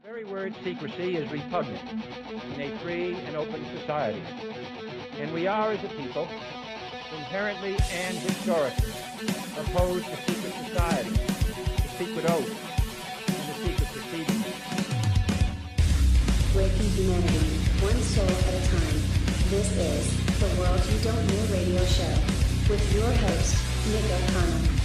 The very word secrecy is repugnant in a free and open society. And we are, as a people, inherently and historically opposed to secret society, to secret oaths, and to secret proceedings. Breaking humanity, one soul at a time. This is the World You Don't Know radio show with your host, Nick O'Connell.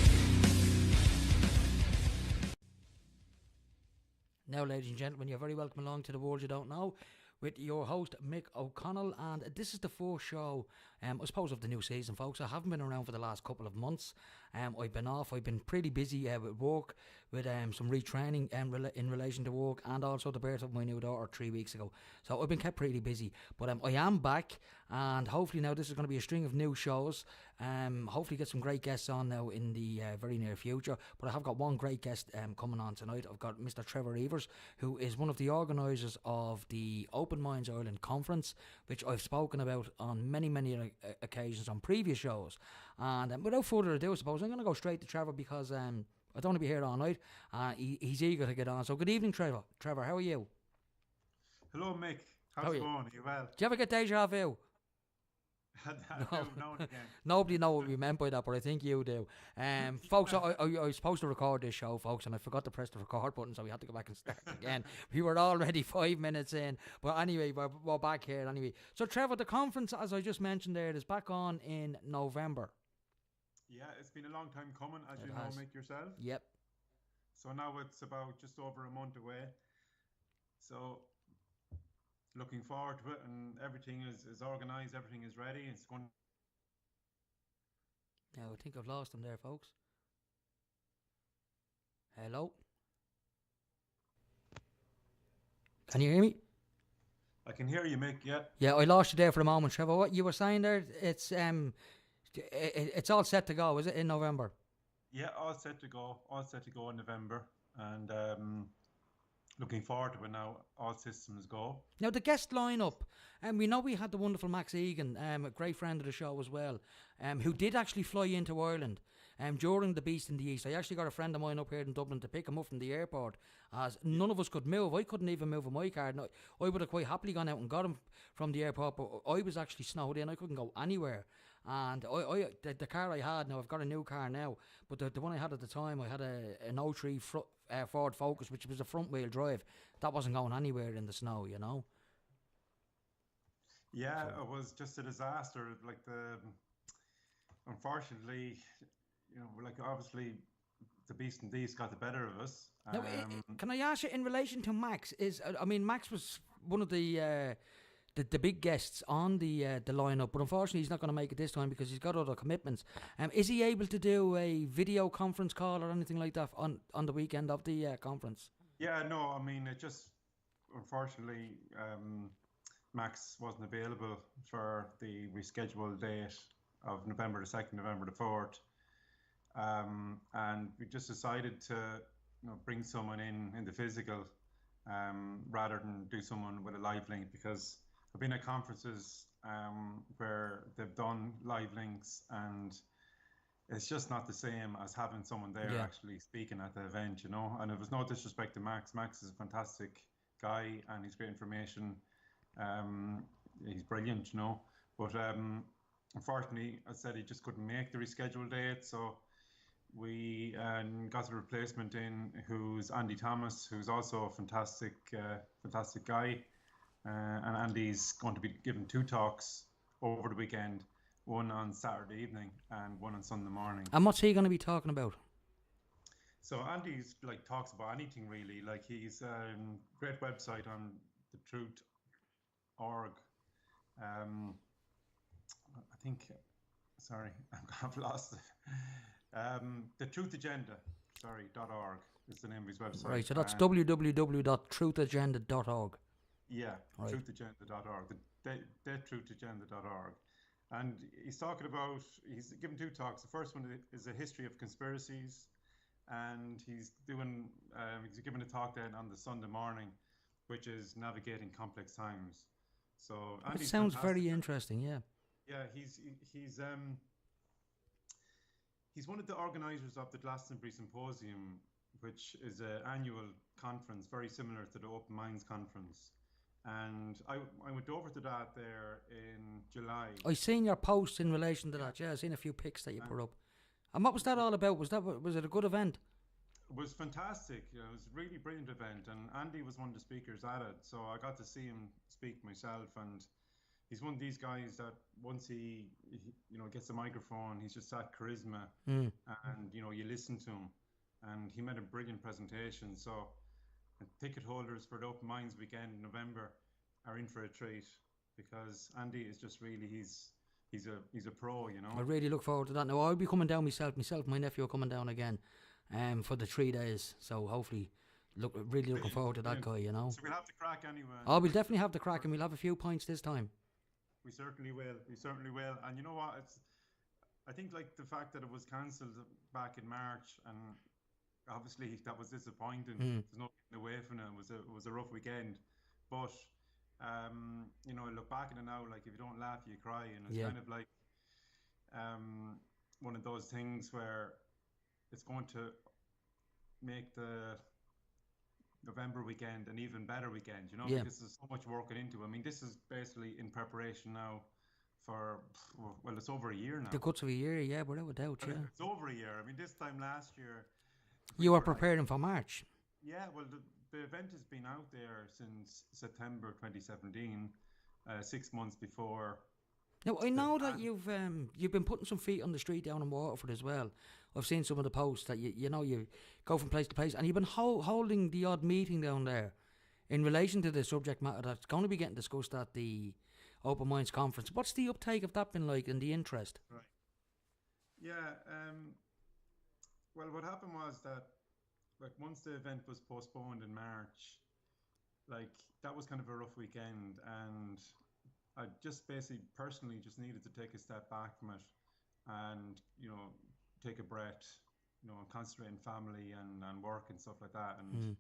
Now, ladies and gentlemen, you're very welcome along to The World You Don't Know with your host, Mick O'Connell, and this is the fourth show, I suppose, of the new season, folks. I haven't been around for the last couple of months. I've been off. I've been pretty busy with work, with some retraining in relation to work, and also the birth of my new daughter 3 weeks ago. So I've been kept pretty busy, but I am back, and hopefully now this is going to be a string of new shows. Hopefully get some great guests on now in the very near future. But I have got one great guest coming on tonight. I've got Mr. Trevor Eivers, who is one of the organisers of the Open Minds Ireland Conference, which I've spoken about on many occasions on previous shows. And without further ado, I suppose I'm going to go straight to Trevor because I don't want to be here all night. He's eager to get on. So good evening, Trevor. Trevor, how are you? Hello, Mick. How's it going? Are you well? Do you ever get deja vu? No, again. Nobody know what we meant by that, but I think you do. Folks, I was supposed to record this show, folks, and I forgot to press the record button, so we had to go back and start again. We were already 5 minutes in, but anyway, we're back here anyway. So, Trevor, the conference, as I just mentioned there, is back on in November. Yeah, it's been a long time coming, as you know, Mick, yourself. Yep. So now it's about just over a month away. So looking forward to it, and everything is organised, everything is ready. It's going. Now, I think I've lost him there, folks. Hello? Can you hear me? I can hear you, Mick, yeah. Yeah, I lost you there for a moment, Trevor. What you were saying there, it's all set to go, is it, in November? Yeah, all set to go in November, and looking forward to it now. All systems go. Now, the guest lineup, we know we had the wonderful Max Egan, a great friend of the show as well, who did actually fly into Ireland during the Beast in the East. I actually got a friend of mine up here in Dublin to pick him up from the airport, as none of us could move. I couldn't even move with my car. No, I would have quite happily gone out and got him from the airport, but I was actually snowed in. I couldn't go anywhere. And the car I had, now I've got a new car now, but the one I had at the time, I had an 03 Ford Focus, which was a front wheel drive. That wasn't going anywhere in the snow, you know. Yeah, so it was just a disaster. Unfortunately, you know, obviously the Beast and Beast got the better of us. Now, can I ask you, in relation to Max, Max was one of the big guests on the lineup, but unfortunately he's not going to make it this time because he's got other commitments. Is he able to do a video conference call or anything like that on the weekend of the conference? Yeah, no, I mean, it just, unfortunately, Max wasn't available for the rescheduled date of November the 2nd, November the 4th. And we just decided to bring someone in the physical rather than do someone with a live link, because I've been at conferences where they've done live links and it's just not the same as having someone there actually speaking at the event, you know. And it was no disrespect to Max. Max is a fantastic guy and he's great information. He's brilliant, you know. But unfortunately, as I said, he just couldn't make the rescheduled date. So we got a replacement in, who's Andy Thomas, who's also a fantastic guy. And Andy's going to be giving 2 talks over the weekend, one on Saturday evening and one on Sunday morning. And what's he going to be talking about? So Andy's talks about anything really. He's great website on the truth.org. I think, sorry, I've lost it. The Truth Agenda, .org is the name of his website. Right, so that's www.truthagenda.org. Yeah, right. Truthagenda.org, TheTruthAgenda.org. And he's given 2 talks. The first one is a history of conspiracies, and he's giving a talk then on the Sunday morning, which is navigating complex times. So that sounds very interesting, yeah. Yeah, he's one of the organisers of the Glastonbury Symposium, which is an annual conference, very similar to the Open Minds conference. And I went over to that there in July. I seen your posts in relation to that. Yeah, I seen a few pics that you put up. And what was that all about? Was it a good event? It was fantastic. It was a really brilliant event, and Andy was one of the speakers at it. So I got to see him speak myself, and he's one of these guys that once he gets a microphone, he's just that charisma, and you listen to him, and he made a brilliant presentation. So ticket holders for the Open Minds weekend in November are in for a treat, because Andy is just really he's a pro, I really look forward to that. Now I'll be coming down myself, my nephew are coming down again, for the 3 days. So hopefully, really looking forward to that guy. So we'll have to crack anyway. Oh, we'll definitely have to crack, and we'll have a few pints this time. We certainly will. And you know what? I think like the fact that it was cancelled back in March, and obviously that was disappointing. There's no getting away from it. It was a rough weekend, but look back at it now. Like if you don't laugh, you cry, and it's kind of like one of those things where it's going to make the November weekend an even better weekend, because there's so much working into it. I mean, this is basically in preparation now for, well, it's over a year now. The guts of a year, yeah, without a doubt, yeah. It's over a year. I mean, this time last year... You were preparing for March. Yeah, well, the event has been out there since September 2017, 6 months before... Now, I know that you've been putting some feet on the street down in Waterford as well. I've seen some of the posts that you go from place to place, and you've been holding the odd meeting down there in relation to the subject matter that's going to be getting discussed at the Open Minds conference. What's the uptake of that been like, and the interest? Right. Yeah. Well, what happened was that, like, once the event was postponed in March, like that was kind of a rough weekend, and I just basically personally just needed to take a step back from it, and take a breath, and concentrate on family and work and stuff like that, and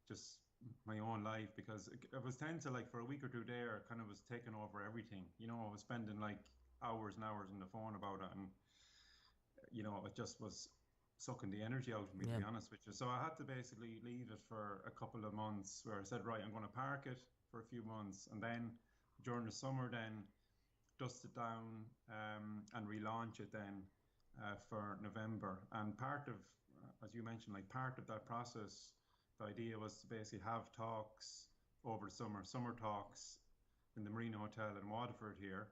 just my own life, because I was tending to, like, for a week or two there, kind of was taking over everything. I was spending like hours and hours on the phone about it, and it just was sucking the energy out of me, to be honest with you. So I had to basically leave it for a couple of months, where I said, right, I'm going to park it for a few months, and then during the summer then dust it down and relaunch it then for November. And part of, as you mentioned, like part of that process, the idea was to basically have talks over the summer talks in the Marina Hotel in Waterford here.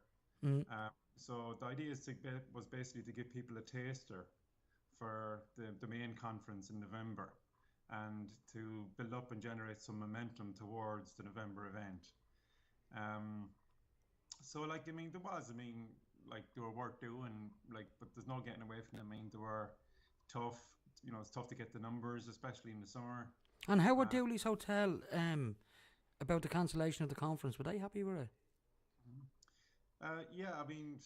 So the idea was basically to give people a taster for the main conference in November, and to build up and generate some momentum towards the November event. So, like, I mean, they were worth doing, like, but there's no getting away from them. I mean, they were tough. It's tough to get the numbers, especially in the summer. And how were Dooley's Hotel about the cancellation of the conference? Were they happy with it? Yeah, I mean,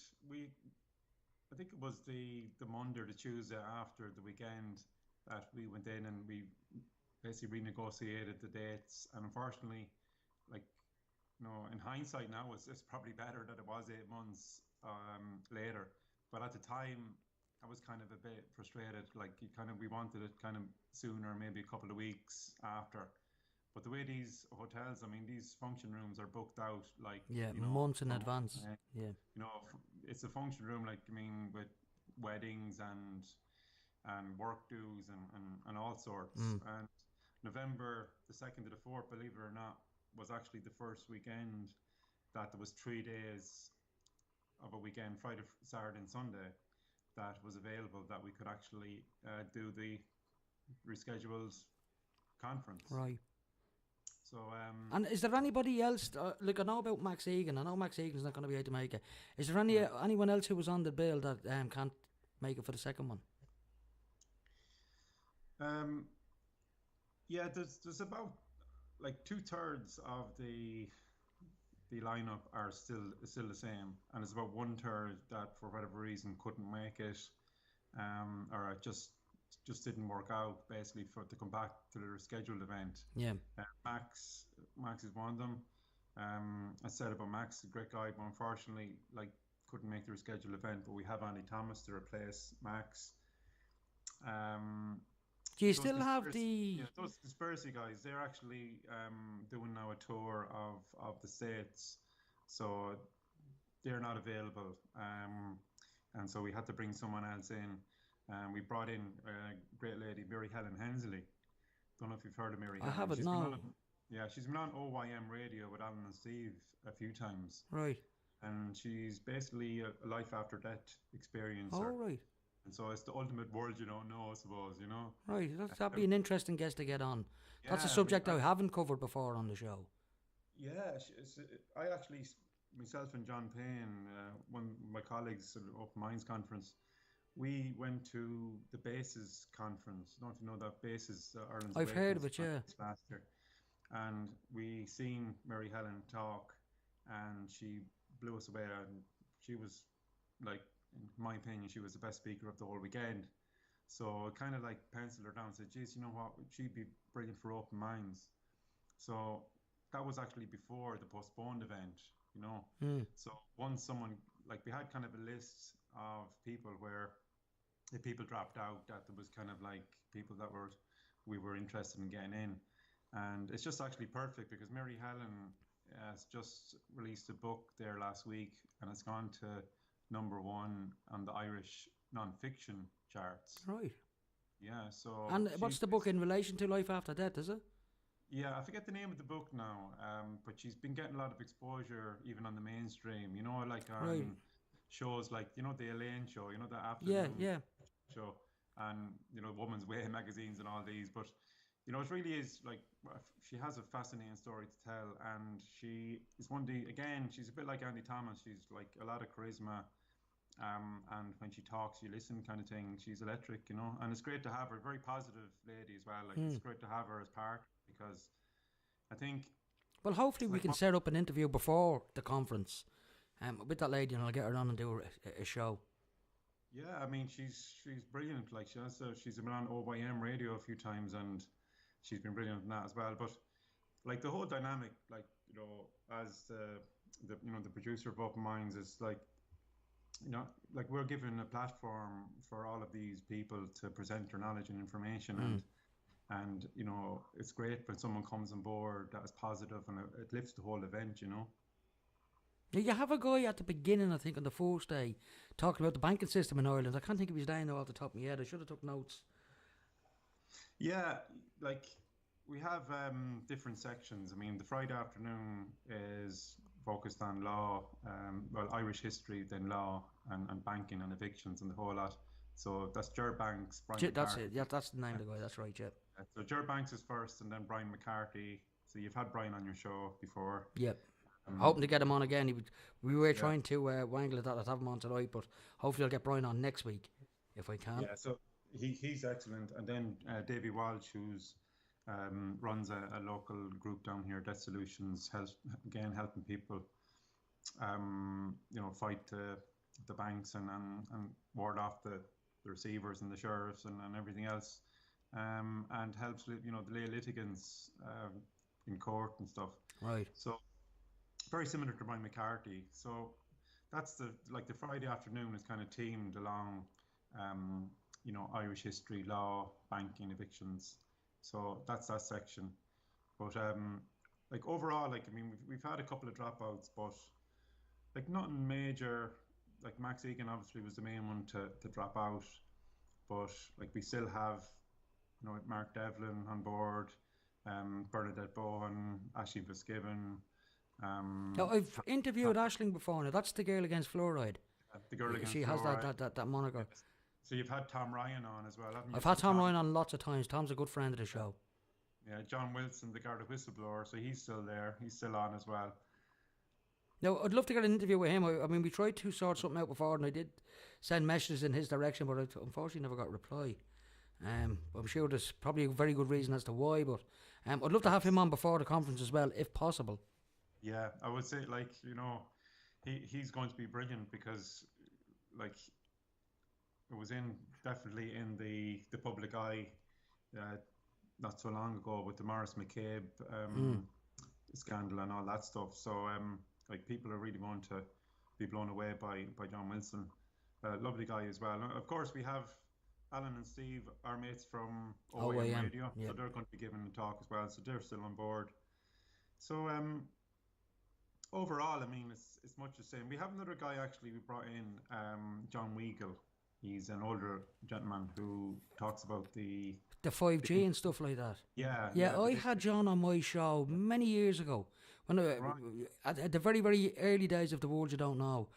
I think it was the Monday or the Tuesday after the weekend that we went in and we basically renegotiated the dates. And unfortunately, like, in hindsight now, it's probably better that it was 8 months later. But at the time, I was kind of a bit frustrated. Like, we wanted it kind of sooner, maybe a couple of weeks after. But the way these hotels, I mean, these function rooms are booked out, like, months in advance. It's a function room, like, I mean, with weddings and work dues and all sorts. And November the 2nd to the 4th, believe it or not, was actually the first weekend that there was 3 days of a weekend, Friday, Saturday and Sunday, that was available, that we could actually do the rescheduled conference. Right. So, and is there anybody else, like, I know about Max Egan, I know Max Egan's not going to be able to make it. Is there anyone else who was on the bill that can't make it for the second one? Yeah, there's about, like, 2/3 of the lineup are still the same, and it's about 1/3 that for whatever reason couldn't make it, or it just didn't work out, basically, to come back to the scheduled event. Yeah. Max is one of them. I said about Max, a great guy, but unfortunately, like, couldn't make the rescheduled event. But we have Andy Thomas to replace Max. Do you still have the? Yeah, those conspiracy guys, they're actually doing now a tour of the States, so they're not available. And so we had to bring someone else in. We brought in a great lady, Mary Helen Hensley. Don't know if you've heard of Mary I Helen. haven't. She's No. been on, yeah, she's been on OYM radio with Alan and Steve a few times. Right. And she's basically a life after death experiencer. Oh, right. And so it's the ultimate world you don't know, I suppose, you know? Right. That'd be an interesting guest to get on. That's a Yeah, subject I haven't covered before on the show. Yeah, I actually, myself and John Payne, one of my colleagues at the Open Minds Conference, we went to the Bases Conference. I don't know if you know that Bases, Ireland's I've heard of Awakens it, yeah. conference last year. And we seen Mary Helen talk, and she blew us away. And she was, like, in my opinion, she was the best speaker of the whole weekend. So I kind of like penciled her down and said, geez, you know what, she'd be brilliant for Open Minds. So that was actually before the postponed event, you know. So once someone, like, we had kind of a list of people where if people dropped out, that there was kind of like people that we were interested in getting in. And it's just actually perfect because Mary Helen has just released a book there last week, and it's gone to #1 on the Irish non-fiction charts. Right. Yeah, so... And what's the book in relation to life after death, is it? Yeah, I forget the name of the book now, but she's been getting a lot of exposure even on the mainstream, you know, like on shows like, you know, the Elaine show, you know, the afternoon show, and, you know, Woman's Way magazines and all these, but, you know, it really is, like, she has a fascinating story to tell, and she is again, she's a bit like Andy Thomas, she's like a lot of charisma, and when she talks, you listen kind of thing, she's electric, you know, and it's great to have her, very positive lady as well, like, it's great to have her as part, because I think... Well, hopefully we can set up an interview before the conference with that lady, and I'll get her on and do a show. Yeah, I mean, she's brilliant. Like, she's been on OYM radio a few times, and she's been brilliant in that as well. But like the whole dynamic, like, you know, as the you know, the producer of Open Minds is like, you know, like we're given a platform for all of these people to present their knowledge and information, and you know, it's great when someone comes on board that is positive, and it lifts the whole event, you know. You have a guy at the beginning, I think, on the first day, talking about the banking system in Ireland. I can't think of his name now off the top of my head. I should have took notes. Yeah, like we have different sections. I mean, the Friday afternoon is focused on law, well, Irish history, then law, and banking and evictions and the whole lot. So that's Ger Banks, Brian That's McCarthy. it. Yeah, that's the name of the guy. That's right, yeah. So Ger Banks is first, and then Brian McCarthy. So you've had Brian on your show before. Yep. Hoping to get him on again. We were trying to wangle it out. I'd have him on tonight, but hopefully I'll get Brian on next week if I can. Yeah, so he's excellent. And then Davy Walsh, who's runs a local group down here, Debt Solutions, helping people, you know, fight the banks and ward off the receivers and the sheriffs and everything else, and helps, you know, the lay litigants in court and stuff. Right. So very similar to Brian McCarthy. So that's the Friday afternoon is kind of teamed along, you know, Irish history, law, banking, evictions. So that's that section. But like overall, like, I mean, we've had a couple of dropouts, but like nothing major. Like Max Egan obviously was the main one to drop out, but like we still have, you know, Mark Devlin on board, Bernadette Bowen, Ashley Fitzgibbon. Now, I've interviewed Aisling before. Now that's the girl against fluoride. The girl against she fluoride. has that moniker. So you've had Tom Ryan on as well, haven't you? I've had Tom Ryan on lots of times. Tom's a good friend of the show. Yeah, John Wilson, the Garda whistleblower, so he's still there. He's still on as well. Now, I'd love to get an interview with him. I mean, we tried to sort something out before, and I did send messages in his direction, but I unfortunately never got a reply. I'm sure there's probably a very good reason as to why, but I'd love to have him on before the conference as well, if possible. Yeah, I would say, like, you know, he's going to be brilliant because, like, it was definitely in the public eye not so long ago with the Maurice McCabe scandal and all that stuff. So, like, people are really going to be blown away by John Wilson. Lovely guy as well. And of course, we have Alan and Steve are mates from OAM, OAM Radio, yeah. so they're going to be giving a talk as well. So they're still on board. So overall, I mean, it's much the same. We have another guy actually we brought in, John Weagle. He's an older gentleman who talks about the 5G and stuff like that. Yeah, I had John on my show many years ago when at the very, very early days of The World You Don't Know.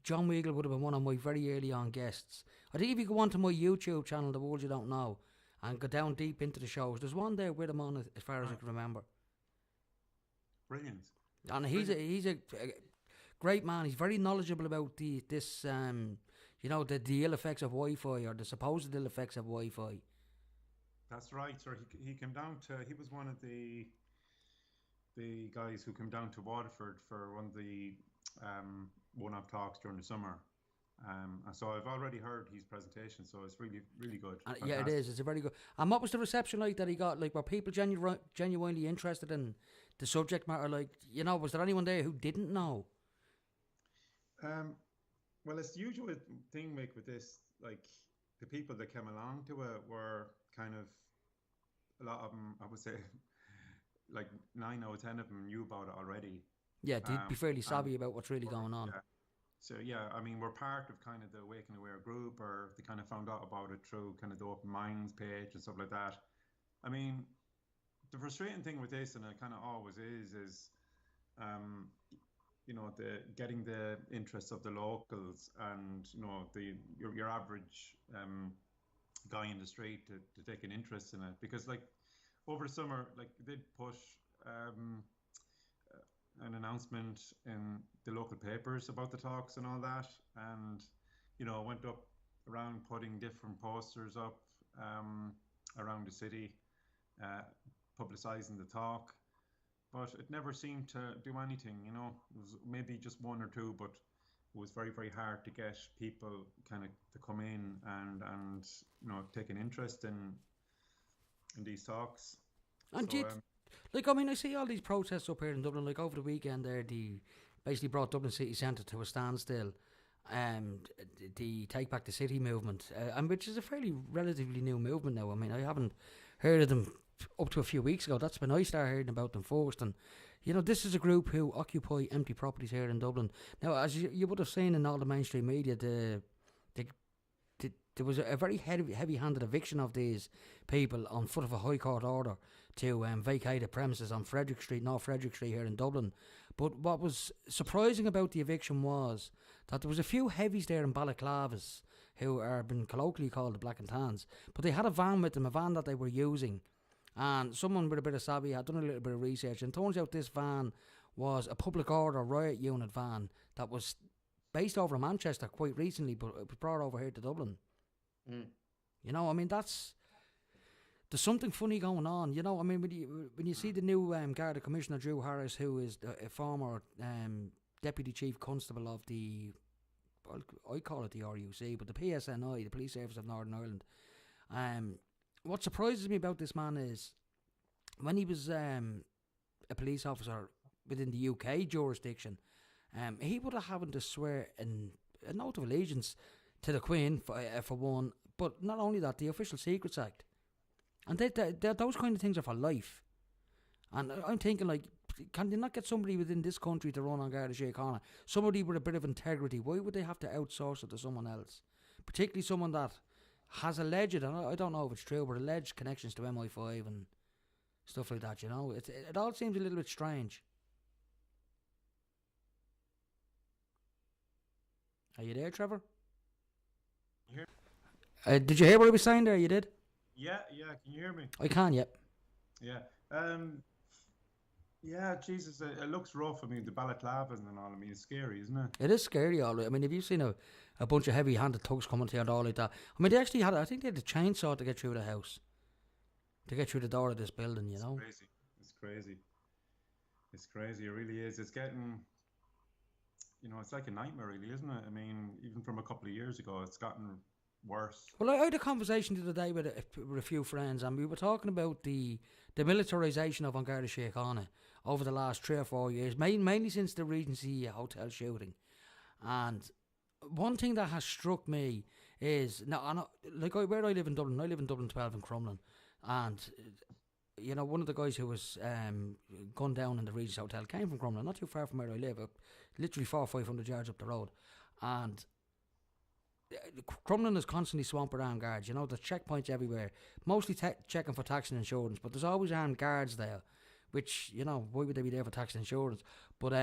John Weagle would have been one of my very early on guests. I think if you go onto my YouTube channel, The World You Don't Know, and go down deep into the shows, there's one there with him on it, as far as I can remember. Brilliant. And he's a great man. He's very knowledgeable about the ill effects of Wi-Fi, or the supposed ill effects of Wi-Fi. That's right, sir. He came down to. He was one of the guys who came down to Waterford for one of the one-off talks during the summer. And so I've already heard his presentation, so it's really, really good. Yeah, it is. It's a very good. And what was the reception like that he got? Like, were people genuinely interested in the subject matter? Like, was there anyone there who didn't know? Well, it's the usual thing, Mick, with this. Like, the people that came along to it were kind of, a lot of them, I would say, like 9 out of 10 of them knew about it already. Yeah, they'd be fairly savvy about what's really going on. Yeah. So, yeah, I mean, we're part of kind of the Wake and Aware group, or they kind of found out about it through kind of the Open Minds page and stuff like that. I mean, the frustrating thing with this, and it kind of always is, the getting the interest of the locals and, your average guy in the street to take an interest in it. Because, like, over the summer, like, they did push an announcement in the local papers about the talks and all that, and went up around putting different posters up around the city, publicising the talk, but it never seemed to do anything. It was maybe just one or two, but it was very, very hard to get people kind of to come in and take an interest in these talks. And so, I see all these protests up here in Dublin. Like, over the weekend there, they basically brought Dublin city centre to a standstill. The Take Back the City movement, and which is a fairly relatively new movement now. I mean, I haven't heard of them up to a few weeks ago. That's when I started hearing about them first. And this is a group who occupy empty properties here in Dublin. Now, as you would have seen in all the mainstream media, there was a very heavy-handed eviction of these people on foot of a High Court order to vacate the premises on North Frederick Street here in Dublin. But what was surprising about the eviction was that there was a few heavies there in balaclavas who are been colloquially called the Black and Tans, but they had a van with them, a van that they were using, and someone with a bit of savvy had done a little bit of research, and turns out this van was a public order riot unit van that was based over in Manchester quite recently, but it was brought over here to Dublin. I mean, there's something funny going on. I mean, when you see the new Garda Commissioner Drew Harris, who is a former Deputy Chief Constable of I call it the RUC, but the PSNI, the Police Service of Northern Ireland. What surprises me about this man is when he was a police officer within the UK jurisdiction, he would have having to swear an oath of allegiance to the Queen for one, but not only that, the Official Secrets Act, and those kind of things are for life. And I'm thinking, like, can they not get somebody within this country to run on Garda Síochána? Somebody with a bit of integrity. Why would they have to outsource it to someone else? Particularly someone that has alleged, and I don't know if it's true, but alleged connections to MI5 and stuff like that. It all seems a little bit strange. Are you there, Trevor? Did you hear what I was saying there? You did? Yeah. Can you hear me? I can, yep. Yeah. Yeah, Jesus, it looks rough. I mean, the balaclavas and all. I mean, it's scary, isn't it? It is scary, all right. I mean, have you seen a bunch of heavy-handed thugs coming to you and all like that? I mean, they actually I think they had a chainsaw to get through the house, to get through the door of this building, It's crazy. It's crazy. It really is. It's getting, it's like a nightmare, really, isn't it? I mean, even from a couple of years ago, it's gotten worse. Well, I had a conversation the other day with a few friends, and we were talking about the militarisation of Garda Síochána over the last 3 or 4 years, mainly since the Regency Hotel shooting. And one thing that has struck me is now. I know, where I live in Dublin. I live in Dublin 12 in Crumlin, and one of the guys who was gunned down in the Regis Hotel came from Crumlin, not too far from where I live, literally 400 or 500 yards up the road, and Crumlin is constantly swamped with armed guards. There's checkpoints everywhere, mostly checking for tax and insurance, but there's always armed guards there, which, why would they be there for tax and insurance? But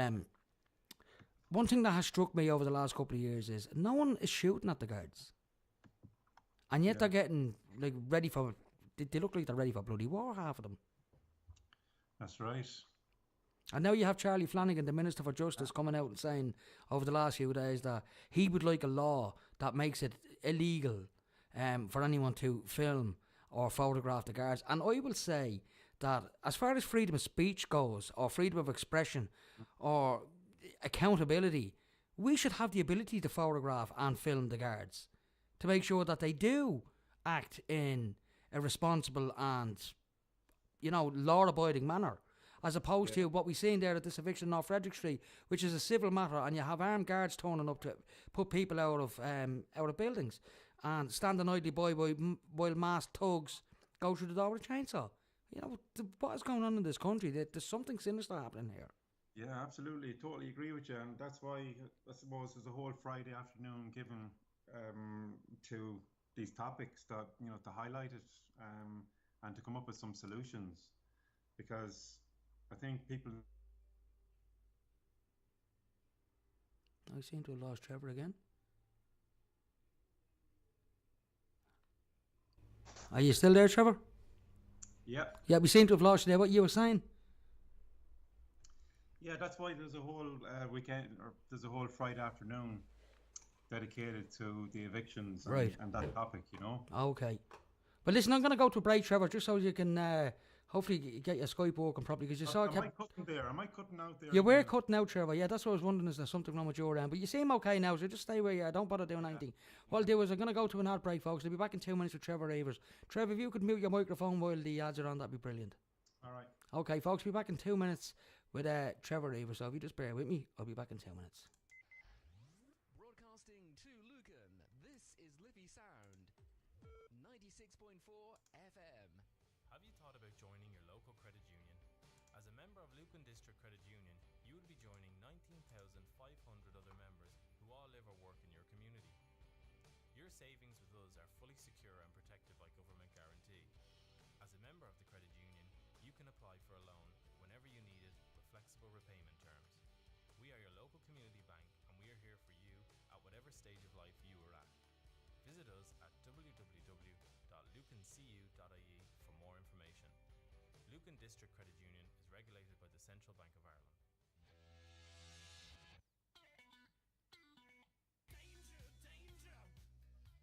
one thing that has struck me over the last couple of years is no one is shooting at the guards, and yet they're getting ready for. They look like they're ready for bloody war, half of them. That's right. And now you have Charlie Flanagan, the Minister for Justice, coming out and saying over the last few days that he would like a law that makes it illegal for anyone to film or photograph the guards. And I will say that as far as freedom of speech goes, or freedom of expression, or accountability, we should have the ability to photograph and film the guards to make sure that they do act in a responsible and, law-abiding manner, as opposed to what we've seen there at this eviction in North Frederick Street, which is a civil matter, and you have armed guards turning up to put people out of buildings and standing idly by while masked thugs go through the door with a chainsaw. What is going on in this country? There's something sinister happening here. Yeah, absolutely. Totally agree with you. And that's why I suppose there's a whole Friday afternoon given to these topics that, to highlight it and to come up with some solutions. Because I think people... I seem to have lost Trevor again. Are you still there, Trevor? Yeah. Yeah, we seem to have lost you there. What you were saying? Yeah, that's why there's a whole weekend, or there's a whole Friday afternoon dedicated to the evictions and that topic, Okay. But listen, I'm going to go to a break, Trevor, just so you can hopefully get your Skype working properly, because you saw... Am I cutting there? Am I cutting out there? You were cutting out, Trevor. Yeah, that's what I was wondering, is there something wrong with your end? But you seem okay now, so just stay where you are. Don't bother doing anything. What I'll do is I'm going to go to an ad break, folks. I'll be back in 2 minutes with Trevor Eivers. Trevor, if you could mute your microphone while the ads are on, that'd be brilliant. All right. Okay, folks, we'll be back in 2 minutes with Trevor Eivers. So if you just bear with me, I'll be back in 2 minutes. Broadcasting to Lucan, this is Liffey Sound, 96.4 FM. Have you thought about joining your local credit union? As a member of Lucan District Credit Union, you will be joining 19,500 other members who all live or work in your community. Your savings with us are fully secure and protected by government guarantee. As a member of the credit union, you can apply for a loan whenever you need it with flexible repayment terms. We are your local community bank, and we are here for you at whatever stage of life you are at. Visit us at www.lucancu.ie for more information. Lucan District Credit Union is regulated by the Central Bank of Ireland.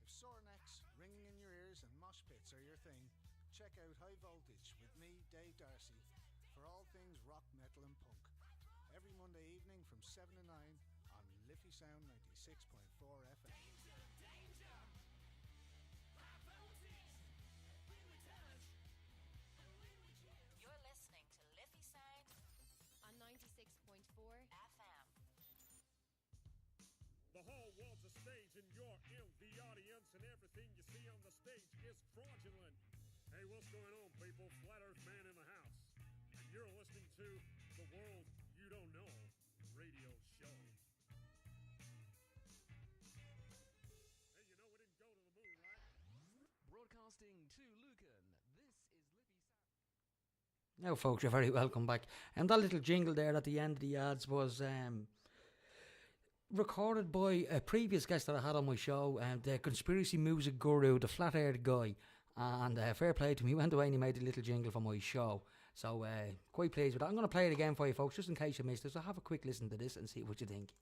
If sore necks, ringing in your ears and mosh pits are your thing, check out High Voltage with me, Dave Darcy, for all things rock, metal and punk. Every Monday evening from 7 to 9 on Liffey Sound 96.4 FM. You're listening to Liffey Sound on 96.4 FM. The whole world's a stage and you're in the audience, and everything you see on the stage is fraudulent. Hey, what's going on, people? Flat Earth Man in the house. And you're listening to The World You Don't Know radio show. Hey, you know we didn't go to the moon, right? Broadcasting to Lucan, this is Liffey Sound. Now, folks, you're very welcome back. And that little jingle there at the end of the ads was recorded by a previous guest that I had on my show, the conspiracy music guru, the flat earth guy. And fair play to him, he went away and he made a little jingle for my show. So quite pleased with that. I'm going to play it again for you, folks, just in case you missed it. So have a quick listen to this and see what you think.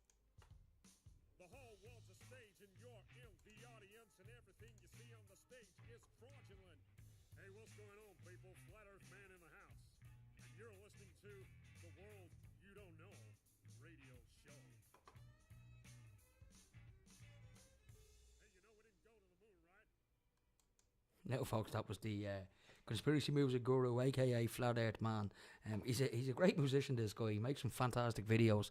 The whole world's a stage and you're in the audience, and everything you see on the stage is fraudulent. Hey, what's going on, people? Flat Earth Man in the house. And you're listening to The World You Don't Know radio show. Hey, you know we didn't go to the moon, right? Now, folks, that was the conspiracy music guru, aka Flat Earth Man. He's a great musician, this guy. He makes some fantastic videos,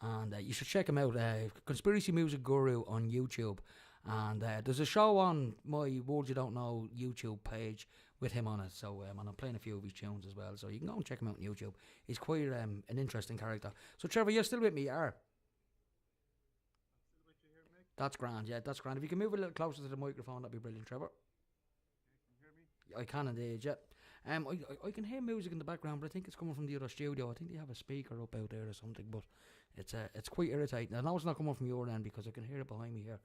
and you should check him out. Conspiracy music guru on YouTube. And there's a show on my World You Don't Know YouTube page with him on it. So and I'm playing a few of his tunes as well. So you can go and check him out on YouTube. He's quite an interesting character. So Trevor, you're still with me, are? That's grand, yeah, that's grand. If you can move a little closer to the microphone, that'd be brilliant, Trevor. Can you hear me? I can indeed, yeah. I can hear music in the background, but I think it's coming from the other studio. I think they have a speaker up out there or something, but it's quite irritating. I know it's not coming from your end because I can hear it behind me here.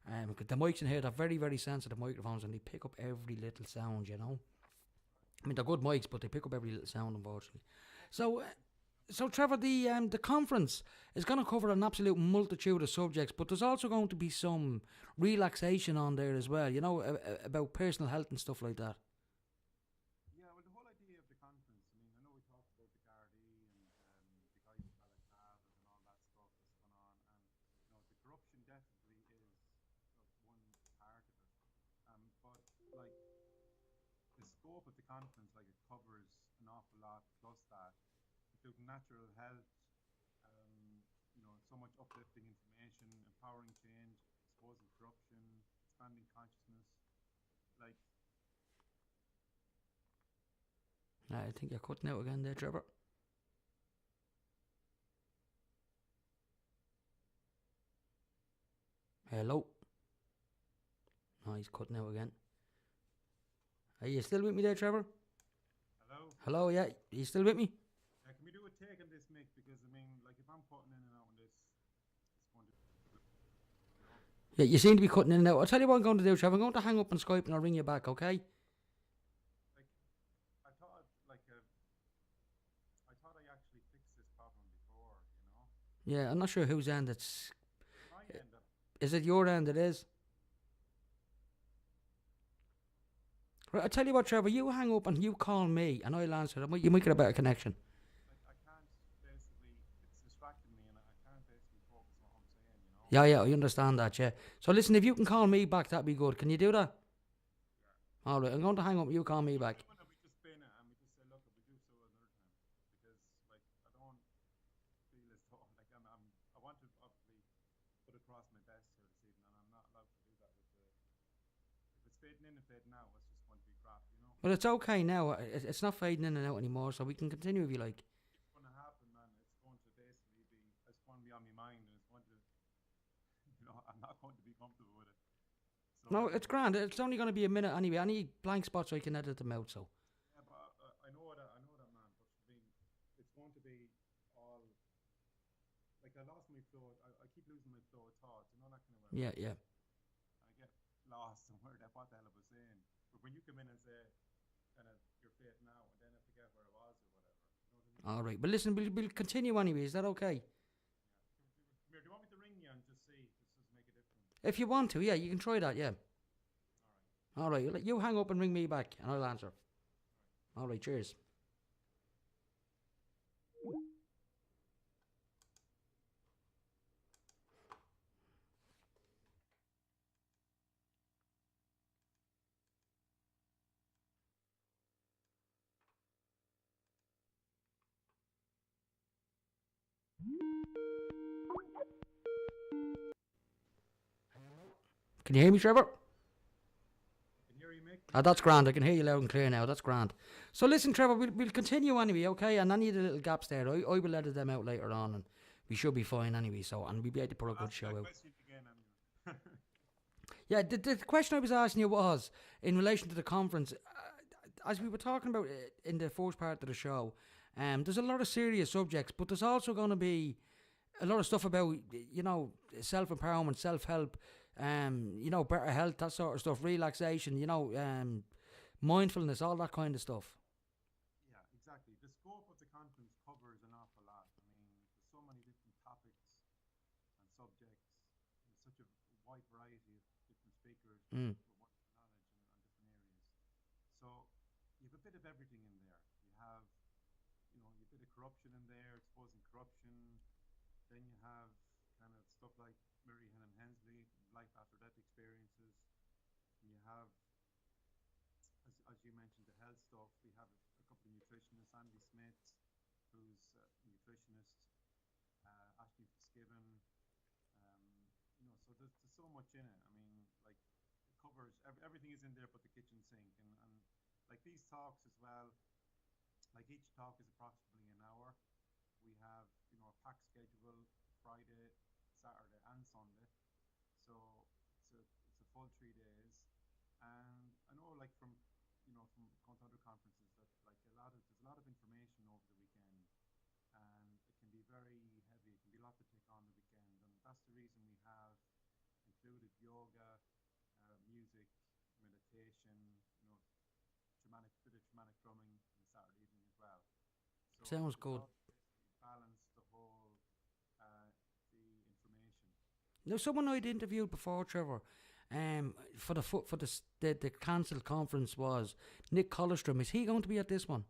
The mics in here, they're very, very sensitive microphones, and they pick up every little sound, you know. I mean, they're good mics, but they pick up every little sound, unfortunately. So Trevor, the conference is going to cover an absolute multitude of subjects, but there's also going to be some relaxation on there as well, you know, about personal health and stuff like that. Yeah, well, the whole idea of the conference, I mean, I know we talked about the Gardaí and the guys with Balaclavas and all that stuff that's going on, and, you know, the corruption definitely is one part of it. But, like, the scope of the conference, like, it covers an awful lot plus that. Including natural health, you know, so much uplifting information, empowering change, exposing corruption, expanding consciousness. Like, I think you're cutting out again there, Trevor. Hello. No, he's cutting out again. Are you still with me there, Trevor? hello? Hello, yeah. Are you still with me? Can we do a take on this, Mick? Because, I mean, like, if I'm putting in and out on this, it's going to... Yeah, you seem to be cutting in and out. I'll tell you what I'm going to do, Trevor. I'm going to hang up on Skype and I'll ring you back, okay? Like, I thought I actually fixed this problem before, you know? Yeah, I'm not sure whose end it's... My end of Is it your end? It is? Right, I'll tell you what, Trevor. You hang up and you call me and I'll answer it. You might get a better connection. like, I can't basically, it's distracting me and I can't basically focus on what I'm saying, you know? Yeah, I understand that, yeah. So listen, if you can call me back, that'd be good. Can you do that? Yeah. Alright, I'm going to hang up. You call me back. When we just spin it and we just say, look, we do so another time. Because, like, I don't feel as though, like, I want to obviously put across my best here this evening, and I'm not allowed to do that with the, if it's fading in and fading out, it's just going to be crap, you know? Well, it's okay now. It's not fading in and out anymore, so we can continue if you like. It's going to happen, man. It's going to basically be, it's going to be on my mind, and it's going to, you know, I'm not going to be comfortable with it. So, No, it's grand. It's only going to be a minute anyway. Any blank spots I can edit them out, so. yeah, but I know that, man. But I mean, it's going to be all, like, I lost my flow. I keep losing my flow of thoughts, you know, that kind of way. Yeah, yeah. I get lost and what the hell I was saying. But when you come in and say, kind of, you're fading out, and then I forget where I was or whatever. You know what I mean? All right. But listen, we'll continue anyway. Is that okay? Come here, do you want me to ring you and just see? Just make a difference. If you want to, yeah, you can try that, yeah. All right. You hang up and ring me back, and I'll answer. All right, cheers. Can you hear me, Trevor? Can you hear me, Mick? That's grand. I can hear you loud and clear now. That's grand. So listen, Trevor, we'll continue anyway, okay? And any of the little gaps there, I will edit them out later on, and we should be fine anyway. So, and we'll be able to put a good show out. Again, anyway. Yeah, the question I was asking you was in relation to the conference. As we were talking about in the first part of the show, there's a lot of serious subjects, but there's also going to be a lot of stuff about, you know, self-empowerment, self-help, you know, better health, that sort of stuff, relaxation, you know, mindfulness, all that kind of stuff. Yeah, exactly. The scope of the conference covers an awful lot. I mean, there's so many different topics and subjects. There's such a wide variety of different speakers with wonderful knowledge on different areas. So you have a bit of everything in there. You have, you know, you have a bit of corruption in there, exposing corruption. Then you have kind of stuff like Mary Helen Hensley, life after death experiences. You have, as you mentioned, the health stuff. We have a couple of nutritionists, Andy Smith, who's a nutritionist, Ashley Fitzgibbon. You know, so there's so much in it. I mean, covers everything is in there but the kitchen sink, and like these talks as well. Like each talk is approximately an hour. We have a packed schedule Friday, Saturday, and Sunday. So it's a full 3 days. And I know like from going to other conferences that like there's a lot of information over the weekend, and it can be very heavy. It can be a lot to take on the weekend, and that's the reason we have included yoga, music, meditation, bit of shamanic drumming on a Saturday evening as well. So Sounds it's good. all basically balance the whole the information. Now, someone I'd interviewed before, Trevor, for the cancelled conference was Nick Colostrom. Is he going to be at this one?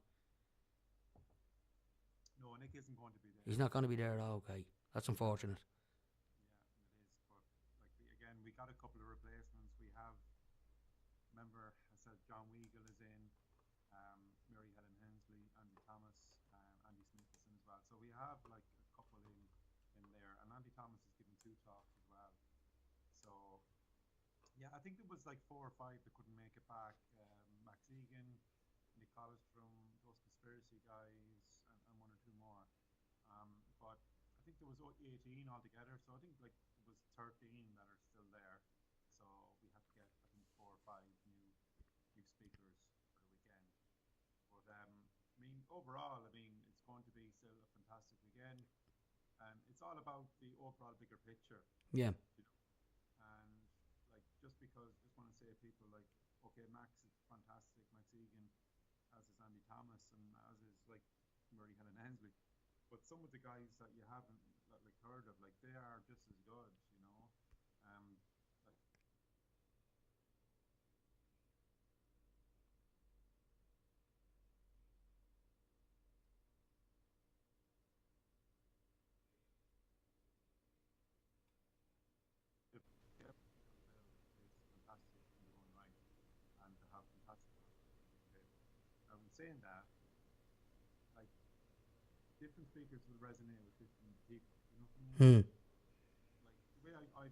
No, Nick isn't going to be there. He's not going to be there. Oh, okay, that's unfortunate. Yeah, it is. But like again, we got a couple of replacements. We have, remember, I said John Weagle is in, Mary Helen Hensley, Andy Thomas, Andy Smithson as well. So we have like a couple in there, and Andy Thomas is giving 2 talks as well. So yeah, I think there was like 4 or 5 that couldn't make it back. Max Egan, Nick Colostrom, those conspiracy guys, and 1 or 2 more. But I think there was 18 altogether. So I think like it was 13 that are still there. So we had to get I think 4 or 5 new speakers for the weekend. But I mean overall, I mean it's going to be still a fantastic weekend, and it's all about the overall bigger picture. Yeah. And like just want to say to people like, okay, Max is fantastic, Max Egan, as is Andy Thomas, and as is like Murray Helen Hensley. But some of the guys that you haven't like heard of, like they are just as good, like if yeah, is fantastic in their own right, and to have fantastic. Now, in saying that, like different speakers will resonate with different people. You know what I mean? Hmm. Like the way I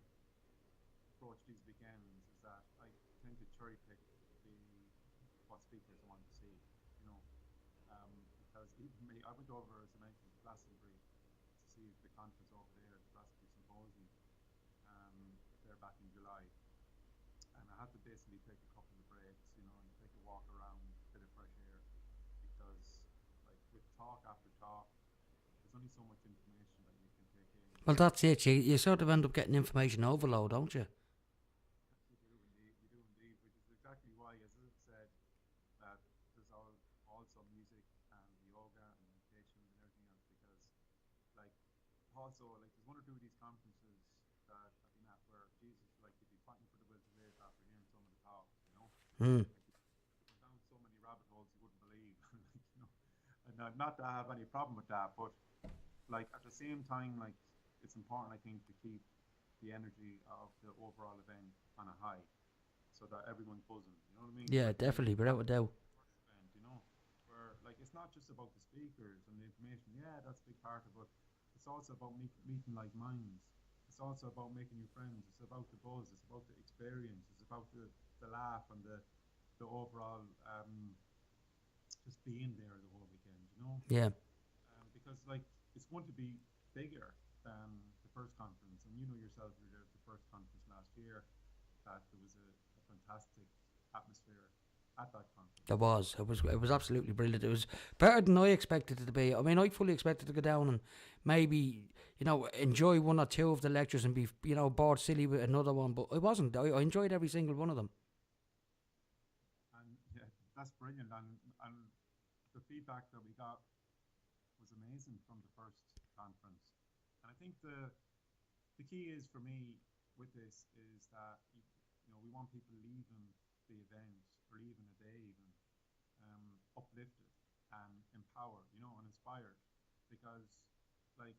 approach these weekends is that I tend to cherry pick what speakers I want to see. You know, because even me, I went over, as I mentioned, to Glastonbury to see the conference over there, the Glastonbury Symposium, there back in July, and I had to basically take a couple of breaks, and take a walk around, a bit of fresh air, because like with talk after talk, there's only so much information that you can take in. Well, that's it. You sort of end up getting information overload, don't you? You do indeed, which is exactly why, as I said, that there's also music and yoga and meditation and everything else, because like also like there's 1 or 2 of these conferences that I've been at where Jesus, like you'd be fighting for the will to live after hearing some of the talks. Hmm. Like you go down so many rabbit holes you wouldn't believe. And not that I have any problem with that, but like at the same time, like it's important, I think, to keep the energy of the overall event on a high, so that everyone's buzzing. You know what I mean? Yeah, Like, definitely, without a doubt. event, where like it's not just about the speakers and the information. Yeah, that's a big part of it. It's also about meeting like minds. It's also about making new friends. It's about the buzz. It's about the experience. It's about the laugh and the overall just being there the whole weekend. Yeah. Because like it's going to be bigger than the first conference, and you know yourself, you were there at the first conference last year, that there was a fantastic atmosphere at that conference. There was. It was absolutely brilliant. It was better than I expected it to be. I mean, I fully expected to go down and maybe, enjoy 1 or 2 of the lectures and be, bored silly with another one, but I wasn't. I enjoyed every single one of them. And yeah, that's brilliant. And the feedback that we got was amazing from the first conference. And I think the key is for me with this is that we want people leaving the event or leaving a day even uplifted and empowered, and inspired, because like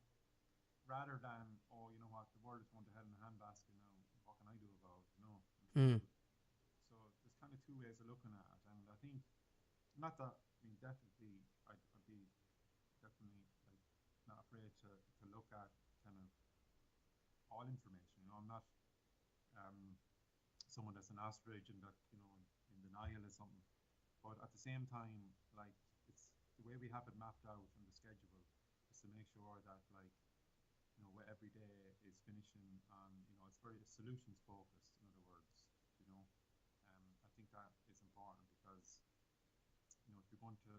rather than you know what, the world is going to hell in a handbasket now, what can I do about it? Mm. So there's kind of 2 ways of looking at it, and I think not that I mean definitely I'd be definitely like not afraid to look at kind of all information. I'm not someone that's an ostrich and that, in denial is something. But at the same time, like, it's the way we have it mapped out in the schedule is to make sure that, like, where every day is finishing on, it's very solutions focused, in other words, you know. I think that is important because, if you're going to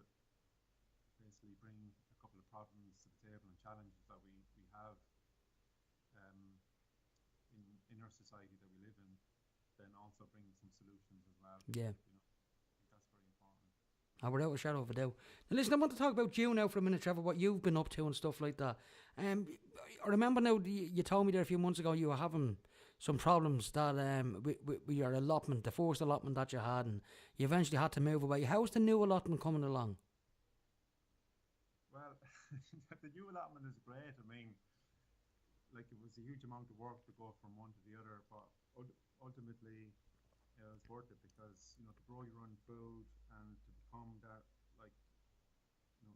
basically bring a couple of problems to the table and challenges that we have in our society that we live in, then also bring some solutions as well. Yeah. I think that's very important. Without a shadow of a doubt. Now listen, I want to talk about you now for a minute, Trevor, what you've been up to and stuff like that. I remember now, you told me there a few months ago you were having some problems that with your allotment, the first allotment that you had, and you eventually had to move away. How's the new allotment coming along? Well, the new allotment is great. I mean, like, it was a huge amount of work to go from one to the other, but ultimately it was worth it because, to grow your own food and to become that, like,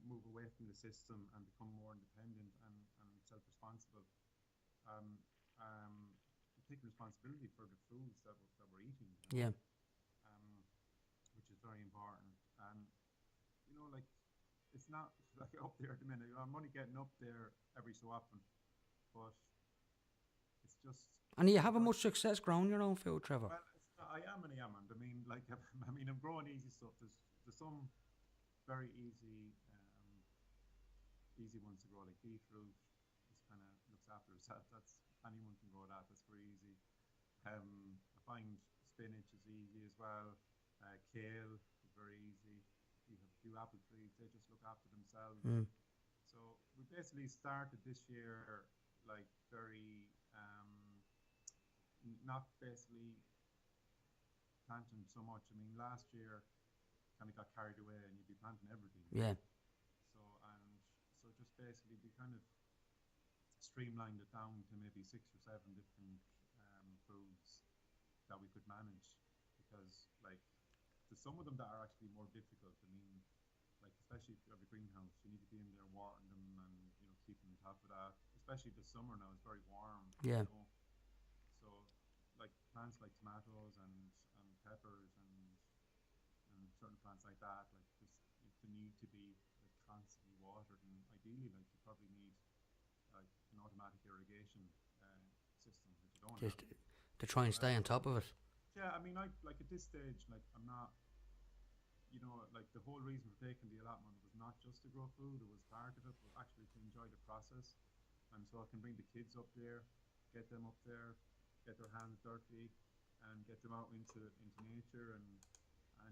move away from the system and become more independent and self-responsible. Taking responsibility for the foods that we're eating. Yeah. Which is very important. And, like, it's not like up there at the minute. I'm only getting up there every so often, but it's just. And are you having much success growing your own food, Trevor? Well, I am and I amn't. I mean, like, I'm growing easy stuff. There's some very easy ones to grow, like beetroot. Just kind of looks after itself. That's anyone can grow that. That's very easy. I find spinach is easy as well. Kale is very easy. You have a few apple trees; they just look after themselves. So we basically started this year like very not basically planting so much. I mean, last year kind of got carried away, and you'd be planting everything. Yeah. So just basically we kind of streamlined it down to maybe 6 or 7 different foods that we could manage, because like there's some of them that are actually more difficult. I mean, like, especially if you have a greenhouse, you need to be in there watering them and keeping on top of that. Especially this summer now, it's very warm. Yeah. So like plants like tomatoes and peppers and certain plants like that, like just they need to be like constantly watered, and ideally like you probably need like an automatic irrigation system, which you don't Just have. to try and stay on top of it. Yeah, I mean, like at this stage, like I'm not, like the whole reason for taking the allotment was not just to grow food, it was part of it, but actually to enjoy the process. And so I can bring the kids up there, get them up there, get their hands dirty, and get them out into nature and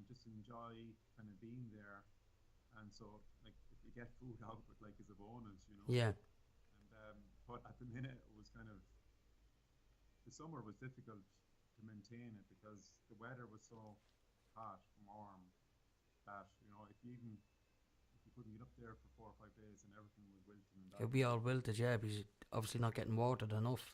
just enjoy kind of being there. And so, like, if we get food out, but like, is a bonus, Yeah. And but at the minute, it was kind of, the summer was difficult to maintain it because the weather was so hot and warm that if you couldn't get up there for 4 or 5 days and everything was wilting and It'd be all wilted, yeah, because obviously not getting watered enough.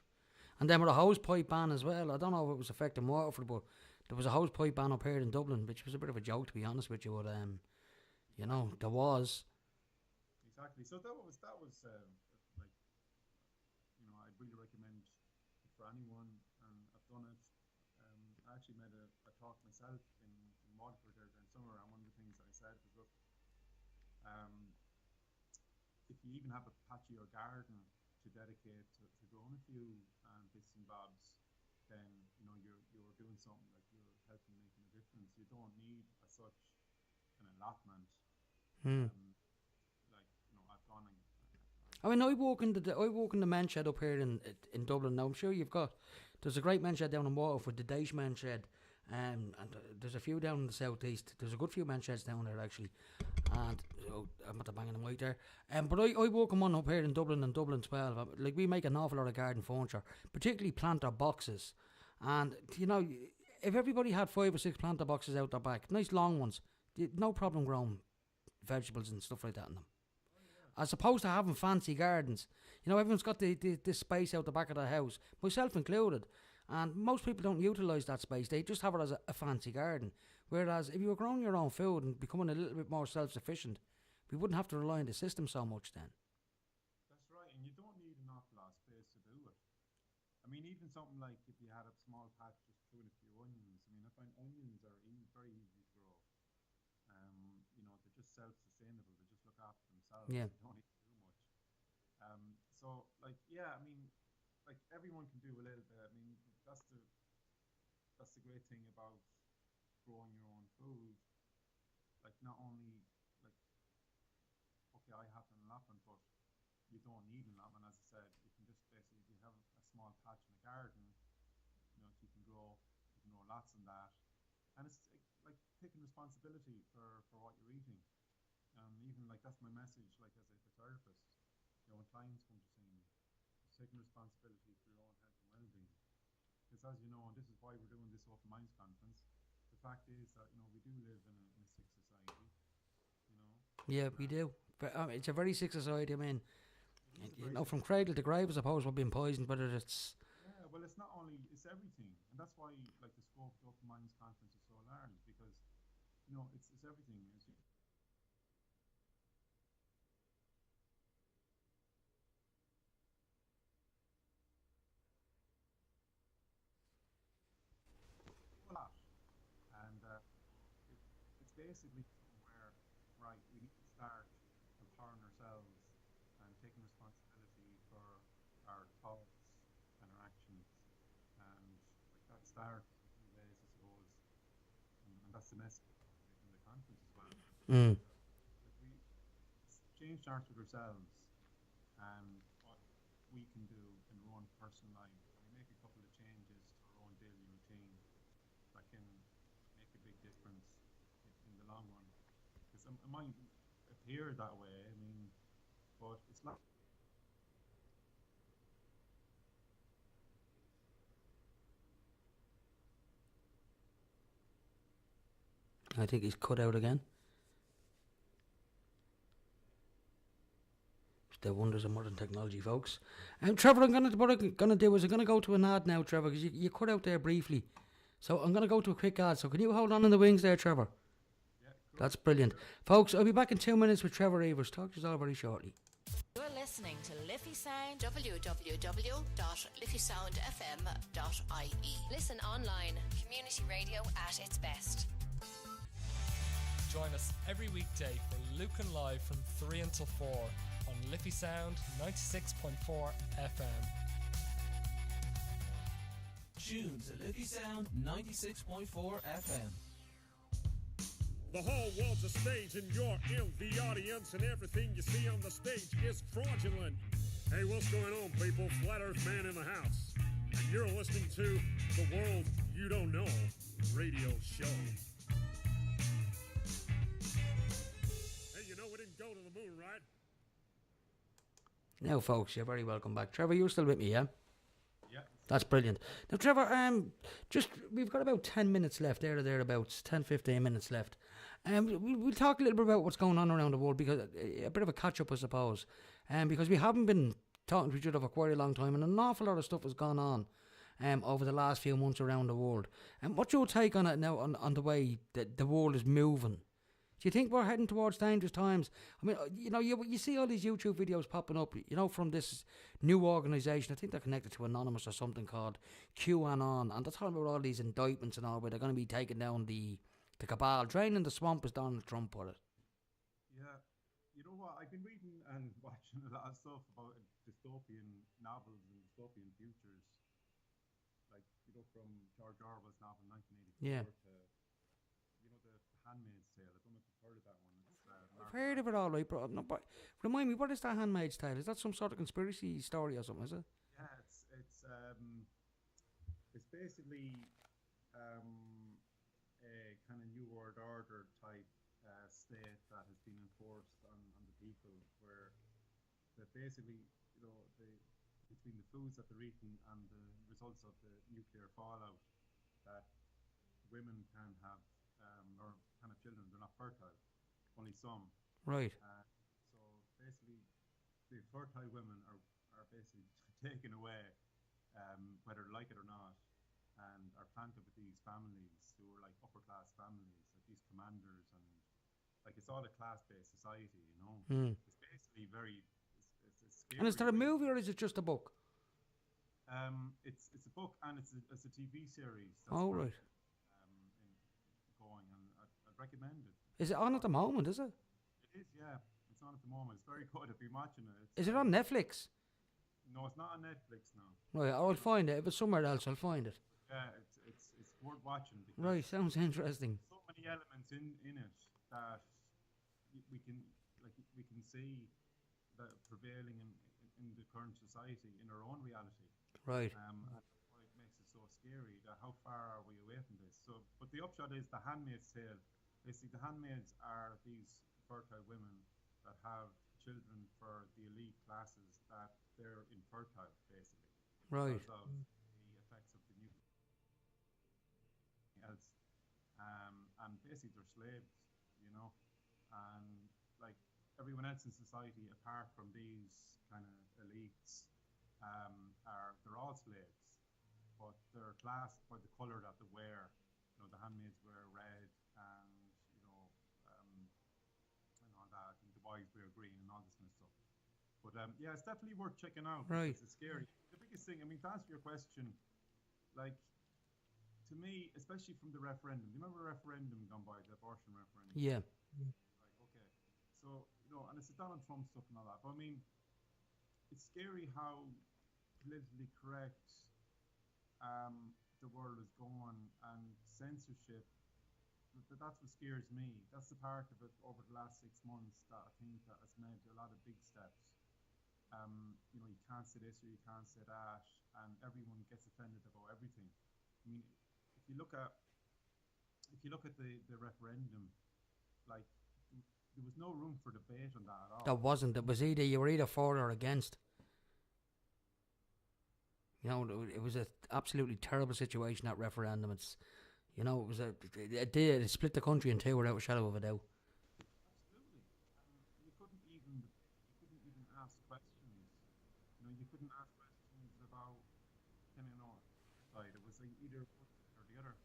And then with a hose pipe ban as well, I don't know if it was affecting Waterford, but there was a hose pipe ban up here in Dublin, which was a bit of a joke, to be honest with you. But there was. Exactly. So that was like, I'd really recommend it for anyone, and I've done it. I actually made a talk myself in Waterford there during summer, and one of the things that I said was, look, if you even have a patch of your garden to dedicate to growing a few bits and bobs, then you're doing something, like you're helping making a difference. You don't need a such an allotment. Like I've gone and I mean, I walk in the men's shed up here in Dublin. Now I'm sure there's a great men's shed down in Waterford, the Daesh men's shed, and there's a few down in the southeast. There's a good few men's sheds down there actually, and I'm at the banging them right there. But I walk in one up here in Dublin and Dublin 12. Like, we make an awful lot of garden furniture, particularly planter boxes, and if everybody had 5 or 6 planter boxes out their back, nice long ones, no problem growing vegetables and stuff like that in them. As opposed to having fancy gardens. Everyone's got this space out the back of their house, myself included, and most people don't utilise that space. They just have it as a fancy garden. Whereas if you were growing your own food and becoming a little bit more self-sufficient, we wouldn't have to rely on the system so much then. That's right, and you don't need an awful lot of space to do it. I mean, even something like if you had a small patch just doing a few onions. I mean, I find onions are very easy to grow. They're just self-sustainable. They just look after themselves. Yeah. They don't need to do much. So, like, yeah, I mean, like everyone can do a little bit. I mean, that's the great thing about growing your own food. Like, not only like, okay, I have an allotment, but you don't need an allotment. As I said, you can just basically, if you have a small patch in a garden, you can grow lots in that, and it's like taking responsibility for what you're eating. Even like that's my message, like as a therapist, when clients come to see me, it's taking responsibility for your own health and well-being. Because as you know, and this is why we're doing this Open Minds conference, the fact is that we do live in a sick society. Yeah, we do. But, it's a very sick society. I mean, from sick. cradle to grave, I suppose we're being poisoned, whether it's... Yeah, well, it's not only, it's everything. And that's why, like, the scope of the Open Minds conference is so large, because, it's everything. A lot. And it's basically somewhere, right, we need to start empowering ourselves and taking responsibility for our thoughts and our actions. And like that starts in two ways, I suppose. And that's the message in the conference as well. Mm. Change starts with ourselves and what we can do in our own personal life. We make a couple of changes to our own daily routine that can make a big difference in the long run. Because it might appear that way, I mean, but it's not. I think he's cut out again. The wonders of modern technology, folks. Trevor, what I'm gonna do is I'm gonna go to an ad now, Trevor, because you cut out there briefly. So I'm gonna go to a quick ad. So can you hold on in the wings there, Trevor? Yeah, cool. That's brilliant, folks. I'll be back in 2 minutes with Trevor Eivers. Talk to you all very shortly. You're listening to Liffey Sound, www.liffeysoundfm.ie. Listen online, community radio at its best. Join us every weekday for Lucan Live from 3 until 4 on Liffey Sound 96.4 FM. Tune to Liffey Sound 96.4 FM. The whole world's a stage and you're in the audience, and everything you see on the stage is fraudulent. Hey, what's going on, people? Flat Earth Man in the house. And you're listening to The World You Don't Know radio show. Hey, we didn't go to the moon, right? Now, folks, you're very welcome back. Trevor, you're still with me, yeah? Yeah. That's brilliant. Now, Trevor, we've got about 10 minutes left, thereabouts, 10, 15 minutes left. We'll talk a little bit about what's going on around the world, because a bit of a catch-up, I suppose. Because we haven't been talking to each other for quite a long time, and an awful lot of stuff has gone on over the last few months around the world. And what's your take on it now, on the way that the world is moving? Do you think we're heading towards dangerous times? I mean, you see all these YouTube videos popping up, from this new organisation. I think they're connected to Anonymous or something called QAnon, and they're talking about all these indictments and all, where they're going to be taking down the cabal, draining the swamp, as Donald Trump put it. Yeah, you know what? I've been reading and watching a lot of stuff about dystopian novels and dystopian futures, like from George Orwell's novel 1984 Yeah. to the Handmaid's Tale. I don't know if you've heard of that one. I've heard of it all right, but remind me, what is that Handmaid's Tale? Is that some sort of conspiracy story or something, is it? Yeah, it's basically a kind of New World Order type state that has been enforced on the people, where that basically, between the foods that they're eating and the results of the nuclear fallout, that women can have or can have children. They're not fertile, only some. Right. So basically, the fertile women are basically taken away, whether they like it or not, and are planted with these families who are like upper class families, like these commanders, and like it's all a class based society, It's basically it's scary. And is that a movie or is it just a book? It's a book and it's a TV series. That's Oh, currently, right. going, and I'd recommend it. Is it on at the moment, is it? It is, yeah. It's on at the moment. It's very good. I've been watching it. Is it on Netflix? No, it's not on Netflix now. Right, I'll find it. If it's somewhere else, I'll find it. Yeah, it's worth watching. Because Right, sounds interesting. so many elements in it that we can see that prevailing in the current society in our own reality. Right. And that's why it makes it so scary. That how far are we away from this? So, but the upshot is the Handmaid's Tale. Basically, the handmaids are these fertile women that have children for the elite classes that they're infertile, basically. Right. Because of the effects of the nuclear else. And basically they're slaves, you know. And like everyone else in society, apart from these kind of elites, they're all slaves. But they're classed by the colour that they wear. You know, the handmaids wear red, and and all that. And the boys wear green, and all this kind of stuff. But yeah, it's definitely worth checking out. Right. It's scary. The biggest thing, I mean, to answer your question, like, to me, especially from the referendum. Do you remember the referendum gone by, the abortion referendum? Yeah. Right, okay. So, you know, and it's the Donald Trump stuff and all that. But I mean, it's scary how politically correct the world is going, and censorship. That's what scares me. That's the part of it over the last 6 months that I think that has made a lot of big steps. You know, you can't say this or you can't say that, and everyone gets offended about everything. I mean, if you look at the referendum, like there was no room for debate on that at all. There wasn't. It was you were either for or against. You know, it was an absolutely terrible situation, that referendum. It's, you know, it split the country in two without a shadow of a doubt. Absolutely. You couldn't even ask questions. You know, you couldn't ask questions about, side. It was like either one or the other,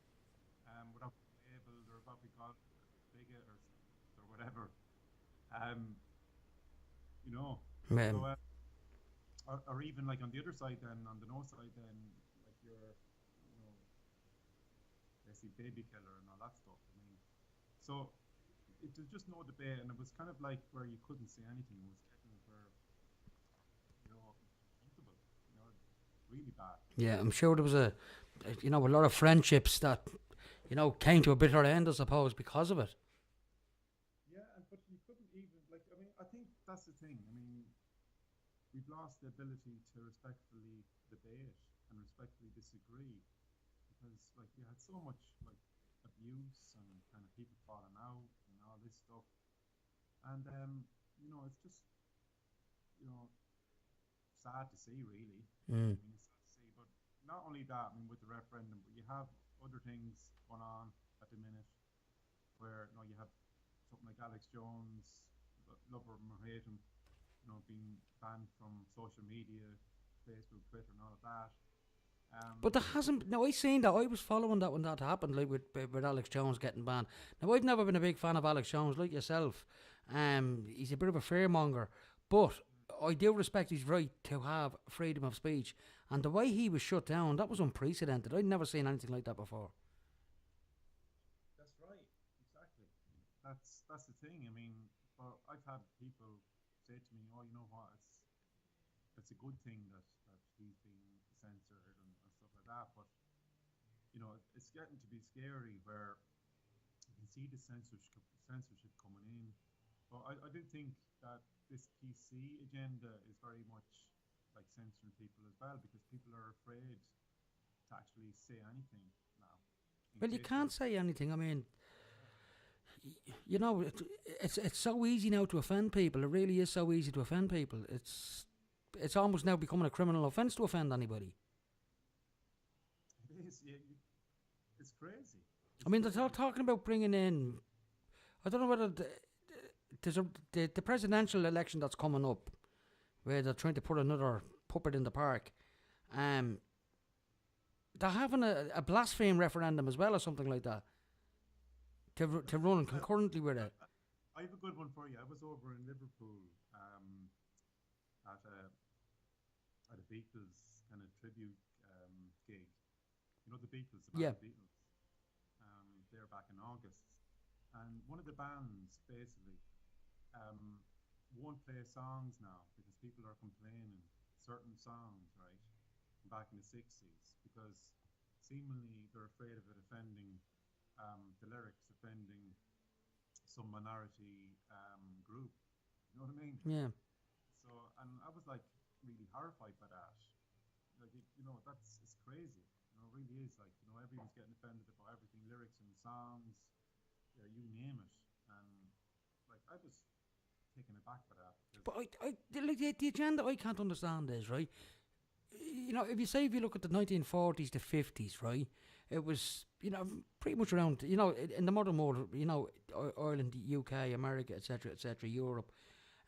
without being labelled or about being called bigot or whatever. You know. So, or even like on the other side, then on the no side, then like you're, you know, basically baby killer and all that stuff. I mean, so it was just no debate, and it was kind of like where you couldn't say anything. It was getting where, you know, uncomfortable, you know, really bad. Yeah, I'm sure there was a lot of friendships that, you know, came to a bitter end, I suppose, because of it. Yeah, but you couldn't even, like, I mean, I think that's the thing. I mean, we've lost the ability to respectfully debate and respectfully disagree, because like we had so much like abuse and kind of people falling out and all this stuff, and you know, it's just, you know, sad to see, really. I mean, it's sad to see, but not only that, I mean, with the referendum, but you have other things going on at the minute where, you know, you have something like Alex Jones, love him or hate him, you know, being banned from social media, Facebook, Twitter, and all of that. But there hasn't. No, I seen that. I was following that when that happened, like with Alex Jones getting banned. Now, I've never been a big fan of Alex Jones, like yourself. He's a bit of a fearmonger, but I do respect his right to have freedom of speech. And the way he was shut down, that was unprecedented. I'd never seen anything like that before. That's right, exactly. That's the thing. I mean, but I've had people say to me, "Oh, you know what? It's a good thing that he's being censored and stuff like that." But you know, it's getting to be scary where you can see the censorship coming in. But I do think that this PC agenda is very much like censoring people as well, because people are afraid to actually say anything now. Well, you can't say anything. I mean, you know, it's so easy now to offend people. It really is so easy to offend people. It's almost now becoming a criminal offence to offend anybody. It is. Yeah, it's crazy. I mean, they're talking about bringing in, I don't know whether there's the presidential election that's coming up, where they're trying to put another puppet in the park. They're having a blasphemy referendum as well, or something like that, to run concurrently with it. I have a good one for you. I was over in Liverpool at a Beatles kind of tribute gig. You know, the Beatles, the Yeah. band Beatles. They're back in August, and one of the bands basically won't play songs now because people are complaining certain songs, right, back in the 60s, because seemingly they're afraid of it offending the lyrics, offending some minority group. You know what I mean? Yeah. So, and I was like really horrified by that. Like, you know, it's crazy. You know, it really is. Like, you know, everyone's getting offended about everything, lyrics and songs, yeah, you name it. And like, I was taken aback by that. But like the agenda I can't understand is, right, you know, if you look at the 1940s to 50s, right, it was, you know, pretty much around, you know, in the modern world, you know, Ireland, UK, America, etc., Europe,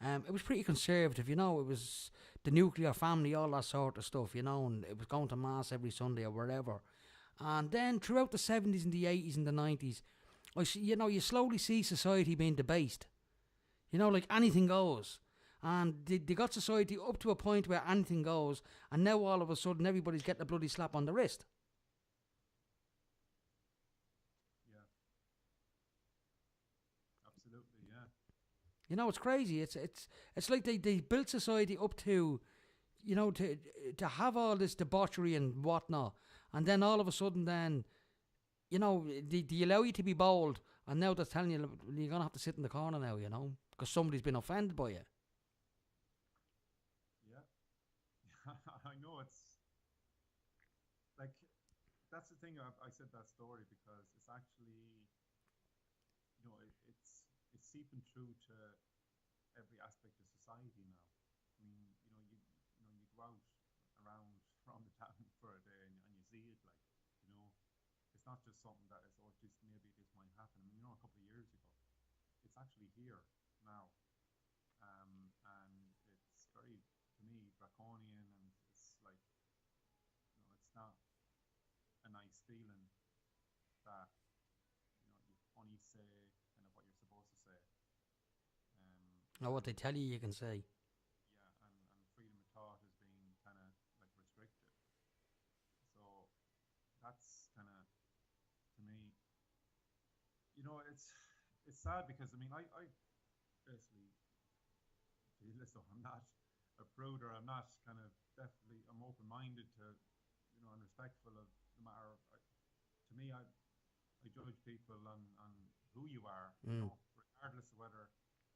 it was pretty conservative, you know. It was the nuclear family, all that sort of stuff, you know, and it was going to mass every Sunday or wherever. And then throughout the 70s and the 80s and the 90s, you know, you slowly see society being debased. You know, like anything goes. And they got society up to a point where anything goes, and now all of a sudden everybody's getting a bloody slap on the wrist. Yeah. Absolutely, yeah. You know, it's crazy. It's like they built society up to, you know, to have all this debauchery and whatnot, and then all of a sudden, then, you know, they allow you to be bold, and now they're telling you you're gonna have to sit in the corner now, you know, because somebody's been offended by you. Yeah. I know, it's like, that's the thing. I said that story because it's actually, you know, it's seeping through to every aspect of society now. I mean, you go out around from the town for a day, and you see it, like, you know, it's not just something that is, oh, just maybe this might happen. I mean, you know, a couple of years ago, it's actually here now, and it's very, to me, draconian, and it's like, you know, it's not a nice feeling that, you know, you only say kind of what you're supposed to say. Or what they tell you can say. Yeah, and freedom of thought is being kind of like restricted. So that's kind of, to me, you know, it's sad because, I mean, I basically feel as though I'm not a prude, or I'm not kind of, definitely, I'm open-minded to, you know, and respectful of, no matter, to me, I judge people on who you are, you know, regardless of whether,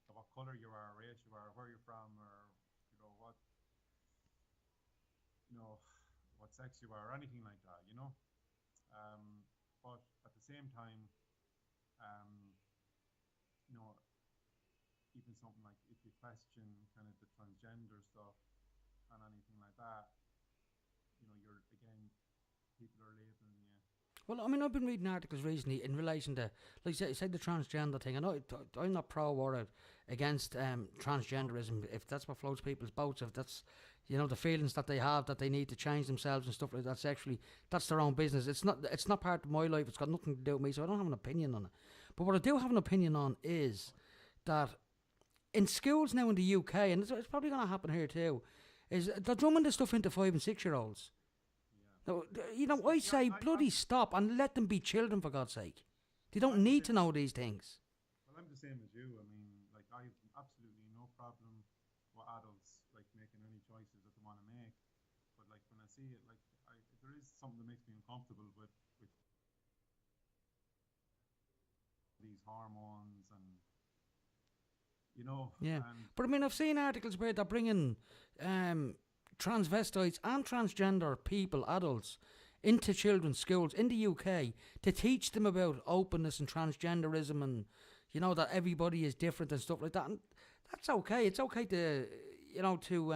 of what color you are, race you are, where you're from, or, you know, what sex you are, or anything like that, you know. But at the same time, you know, even something like, if you question kind of the transgender stuff and anything like that, you know, you're, again, people are labeling you. Well, I mean, I've been reading articles recently in relation to, like, say the transgender thing. I know I'm not pro or against transgenderism, if that's what floats people's boats, if that's, you know, the feelings that they have that they need to change themselves and stuff like that sexually, that's their own business. It's not part of my life. It's got nothing to do with me, so I don't have an opinion on it. But what I do have an opinion on is that in schools now in the UK, and it's probably going to happen here too, is they're drumming this stuff into 5 and 6 year olds. No, you know, I say bloody stop and let them be children, for God's sake. They don't need to know these things. Well, I'm the same as you. I mean, like, I have absolutely no problem with adults, like, making any choices that they want to make. But, like, when I see it, like, there is something that makes me uncomfortable with these hormones, and, you know. Yeah, but I mean, I've seen articles where they're bringing transvestites and transgender people, adults, into children's schools in the UK to teach them about openness and transgenderism, and, you know, that everybody is different and stuff like that. And that's okay. It's okay to, you know, to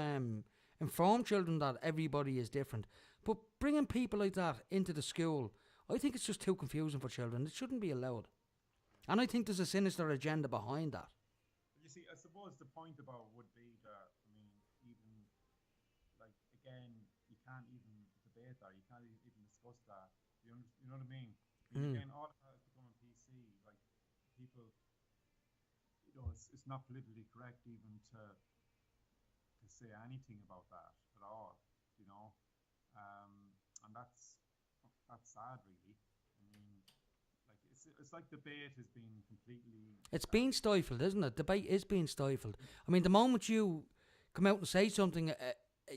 inform children that everybody is different. But bringing people like that into the school, I think it's just too confusing for children. It shouldn't be allowed. And I think there's a sinister agenda behind that. You see, I suppose the point about would be that, I mean, even, like, again, you can't even debate that. You can't even discuss that. You know what I mean? Again, all of that is becoming PC. Like, people, you know, it's not politically correct even to say anything about that at all, you know. and that's sad, really. I mean, like it's like debate has been completely. It's been stifled, isn't it? Debate is being stifled. I mean, the moment you come out and say something,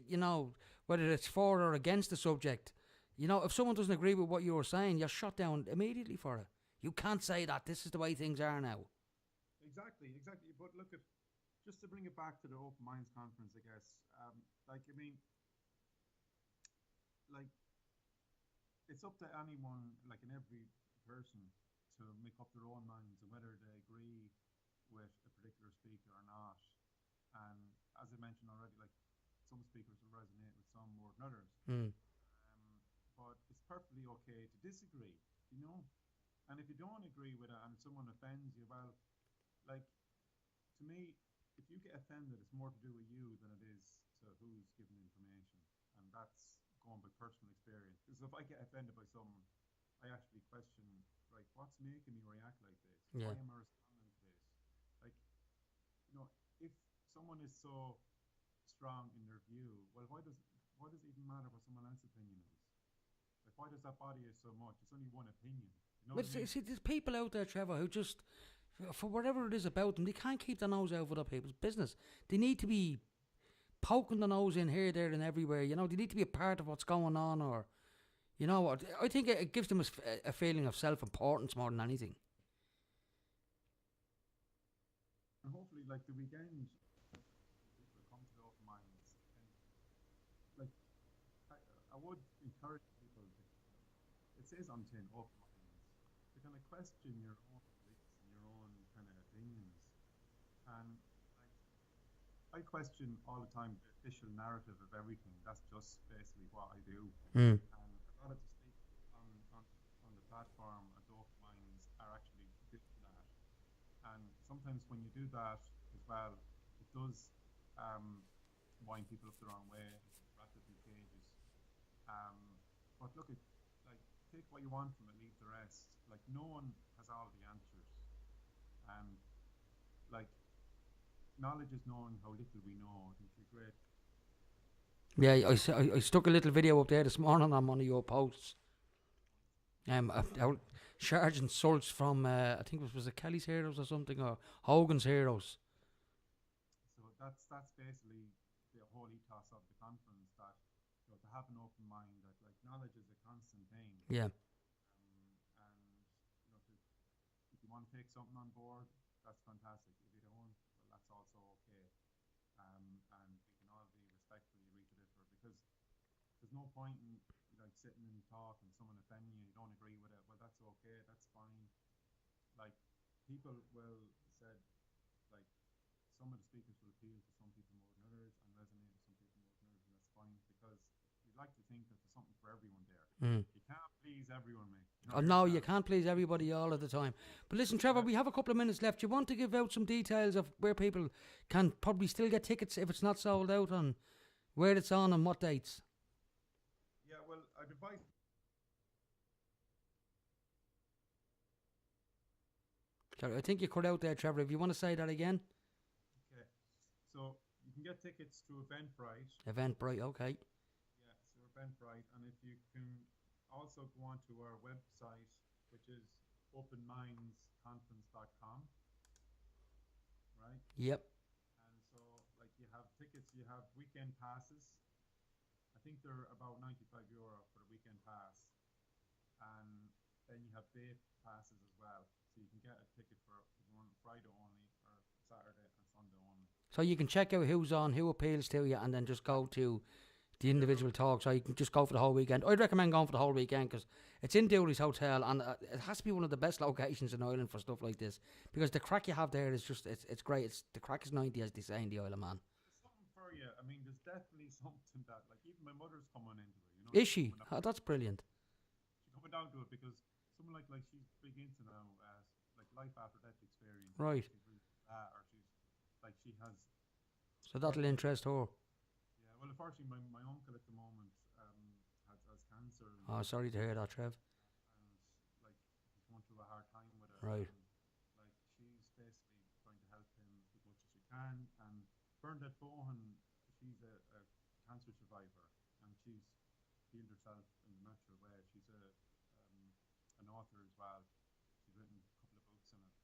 you know, whether it's for or against the subject, you know, if someone doesn't agree with what you were saying, you're shut down immediately for it. You can't say that. This is the way things are now. Exactly. But look at, just to bring it back to the Open Minds Conference, I guess. Like, I mean, like, it's up to anyone, like in every person, to make up their own minds and whether they agree with a particular speaker or not. And as I mentioned already, like, some speakers will resonate with some more than others. But it's perfectly okay to disagree, you know? And if you don't agree with it and someone offends you, well, like, to me, if you get offended, it's more to do with you than it is to who's giving information. And that's going by personal experience. Because if I get offended by someone, I actually question, like, what's making me react like this? Yeah. Why am I responding to this? Like, you know, if someone is so strong in their view, well, why does it even matter what someone else's opinion is? Like, why does that bother you so much? It's only one opinion. You know But what I mean? see, there's people out there, Trevor, who just, for whatever it is about them, they can't keep their nose out of other people's business. They need to be poking the nose in here, there, and everywhere. You know, they need to be a part of what's going on, or, you know what? I think it gives them a feeling of self-importance more than anything. And hopefully, like, the weekend, people come to the Open Minds. And, like, I would encourage people to, it says on tin, Open Minds, to kind of question your own beliefs and your own kind of opinions. And, like, I question all the time the official narrative of everything. That's just basically what I do. And a lot of the speakers on the platform at the Open Minds are actually doing that. And sometimes when you do that as well, it does wind people up the wrong way, rapidly cages. But look at, like, take what you want from it, leave the rest. Like, no one has all the answers. And, like, knowledge is knowing how little we know. I think you're great. Yeah, I stuck a little video up there this morning on one of your posts. Sergeant Schultz from, I think was it Kelly's Heroes or something, or Hogan's Heroes. So that's basically the whole ethos of the conference, that, you know, to have an open mind, that, like, knowledge is a constant thing. Yeah. And, you know, if you want to take something on board, that's fantastic. If you don't, well, that's also okay. And we can all be respectfully agree to differ, because there's no point in, like, sitting and talk and someone offending you, you don't agree with it. Well, that's okay, that's fine. Like, people will said, like, some of the speakers will appeal to some people more than others and resonate with some people more than others, and that's fine, because we like to think that there's something for everyone there. You can't please everyone, mate. Oh, no, you can't please everybody all of the time. But listen, Trevor, we have a couple of minutes left. You want to give out some details of where people can probably still get tickets if it's not sold out, on where it's on and what dates? Yeah, well, I'd advise. Sorry, I think you cut out there, Trevor. If you want to say that again. Okay, so you can get tickets through Eventbrite. Eventbrite, okay. Yeah, so Eventbrite, and if you can also go on to our website, which is openmindsconference.com, right? Yep. And so, like, you have tickets, you have weekend passes. I think they're about €95 for the weekend pass, and then you have day passes as well. So you can get a ticket for one Friday only, or Saturday and Sunday only. So you can check out who's on, who appeals to you, and then just go to the individual talk. So you can just go for the whole weekend. I'd recommend going for the whole weekend, because it's in Dooley's Hotel, and it has to be one of the best locations in Ireland for stuff like this, because the crack you have there is just, it's great. The crack is 90, as they say in the Isle of Man. There's something for you. I mean, there's definitely something that, like, even my mother's coming into it. You know, Is she? Oh, that's brilliant. She's coming down to it because someone like she's big into now, like, life after death experience. Right. She's really or she's, like, she has. So that'll interest her. Yeah, well, unfortunately, my uncle at the moment has cancer. Oh, sorry to hear that, Trev. And, like, he's going through a hard time with it. Right. And, like, she's basically trying to help him as much as she can. And Bernadette Bohan, she's a cancer survivor, and she's healed herself in a natural way. She's an author as well. She's written a couple of books in it,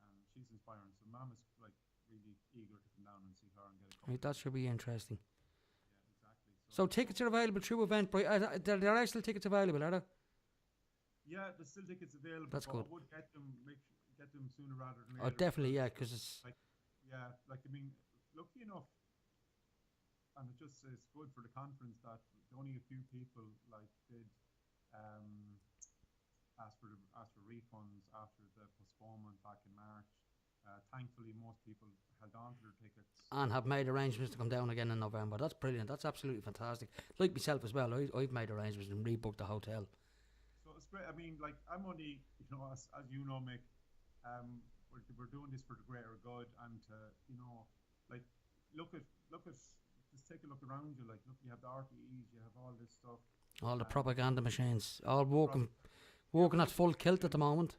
and she's inspiring. So Mum is like really eager to come down and see her and get a couple. Right, that should be interesting. Yeah, exactly. So tickets are available through Eventbrite. There are still tickets available, are there? Yeah, there's still tickets available. That's good. I would get them sooner rather than later. Oh, definitely, yeah, because it's... lucky enough, and it's good for the conference that only a few people did ask for refunds after the postponement back in March. Thankfully, most people held on to their tickets and have made arrangements to come down again in November. That's brilliant. That's absolutely fantastic. Like myself as well, I've made arrangements and rebooked the hotel. So it's great. I mean, I'm only, as you know, Mick, we're doing this for the greater good, and just take a look around you. Look, you have the RTEs, you have all this stuff, all the propaganda machines, all working at full kilt at the moment.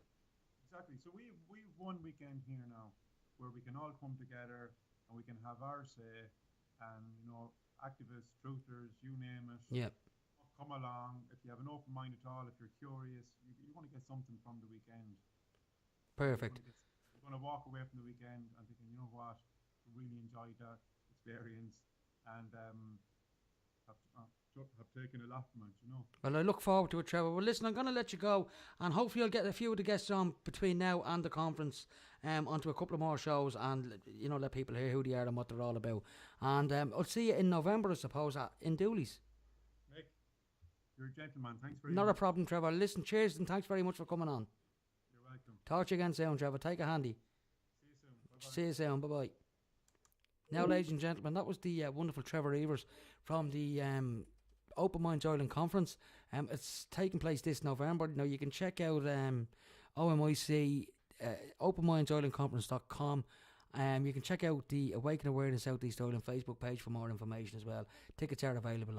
Exactly. So we've one weekend here now where we can all come together and we can have our say, and activists, truthers, you name it. Yeah. Come along. If you have an open mind at all, if you're curious, you want to get something from the weekend. Perfect. You're going to walk away from the weekend and thinking, you know what, I really enjoyed that experience, and have taken a lot from it, Well, I look forward to it, Trevor. Well, listen, I'm going to let you go, and hopefully I'll get a few of the guests on between now and the conference onto a couple of more shows, and let people hear who they are and what they're all about. And I'll see you in November, I suppose, in Dooley's. Mick, you're a gentleman. Thanks very much. Not a problem, Trevor. Listen, cheers, and thanks very much for coming on. You're welcome. Talk to you again soon, Trevor. Take a handy. See you soon. Bye-bye. See you soon. Bye-bye. Now, ladies and gentlemen, that was the wonderful Trevor Eivers from the Open Minds Ireland Conference. It's taking place this November. Now, you can check out OMIC, openmindsirelandconference.com. You can check out the Awaken Awareness South East Ireland Facebook page for more information as well. Tickets are available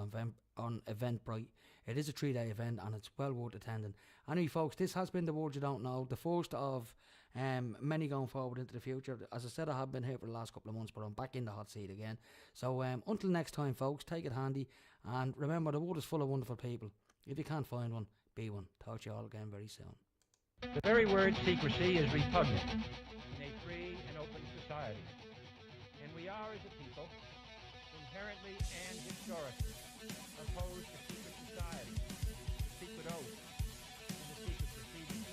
on Eventbrite. It is a 3-day event, and it's well worth attending. Anyway, folks, this has been The World You Don't Know, the first of many going forward into the future. As I said, I have been here for the last couple of months, but I'm back in the hot seat again. So until next time, folks, take it handy, and remember, the world is full of wonderful people. If you can't find one, be one. Talk to you all again very soon. The very word secrecy is repugnant in a free and open society. And we are, as a people, inherently and historically opposed to secret society, secret oaths, and the secret proceedings.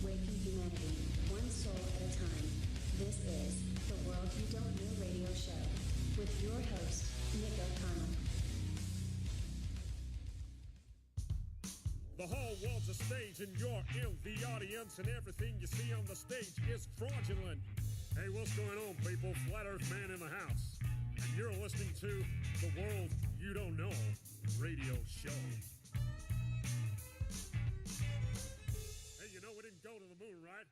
Waking humanity, one soul at a time. This is the World You Don't Know radio show with your host, Nick O'Connell. The whole world's a stage and you're in the audience, and everything you see on the stage is fraudulent. Hey, what's going on, people? Flat Earth Man in the house. And you're listening to the World You Don't Know radio show. Hey, we didn't go to the moon, right?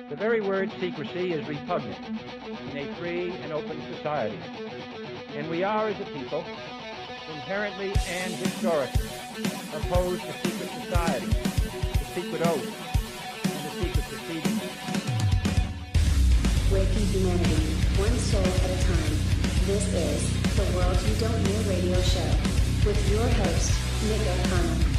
The very word secrecy is repugnant in a free and open society. And we are, as a people, inherently and historically opposed to secret society, the secret oaths, and the secret proceedings. Waking humanity, one soul at a time. This is the World You Don't Know radio show with your host, Nick O'Connell.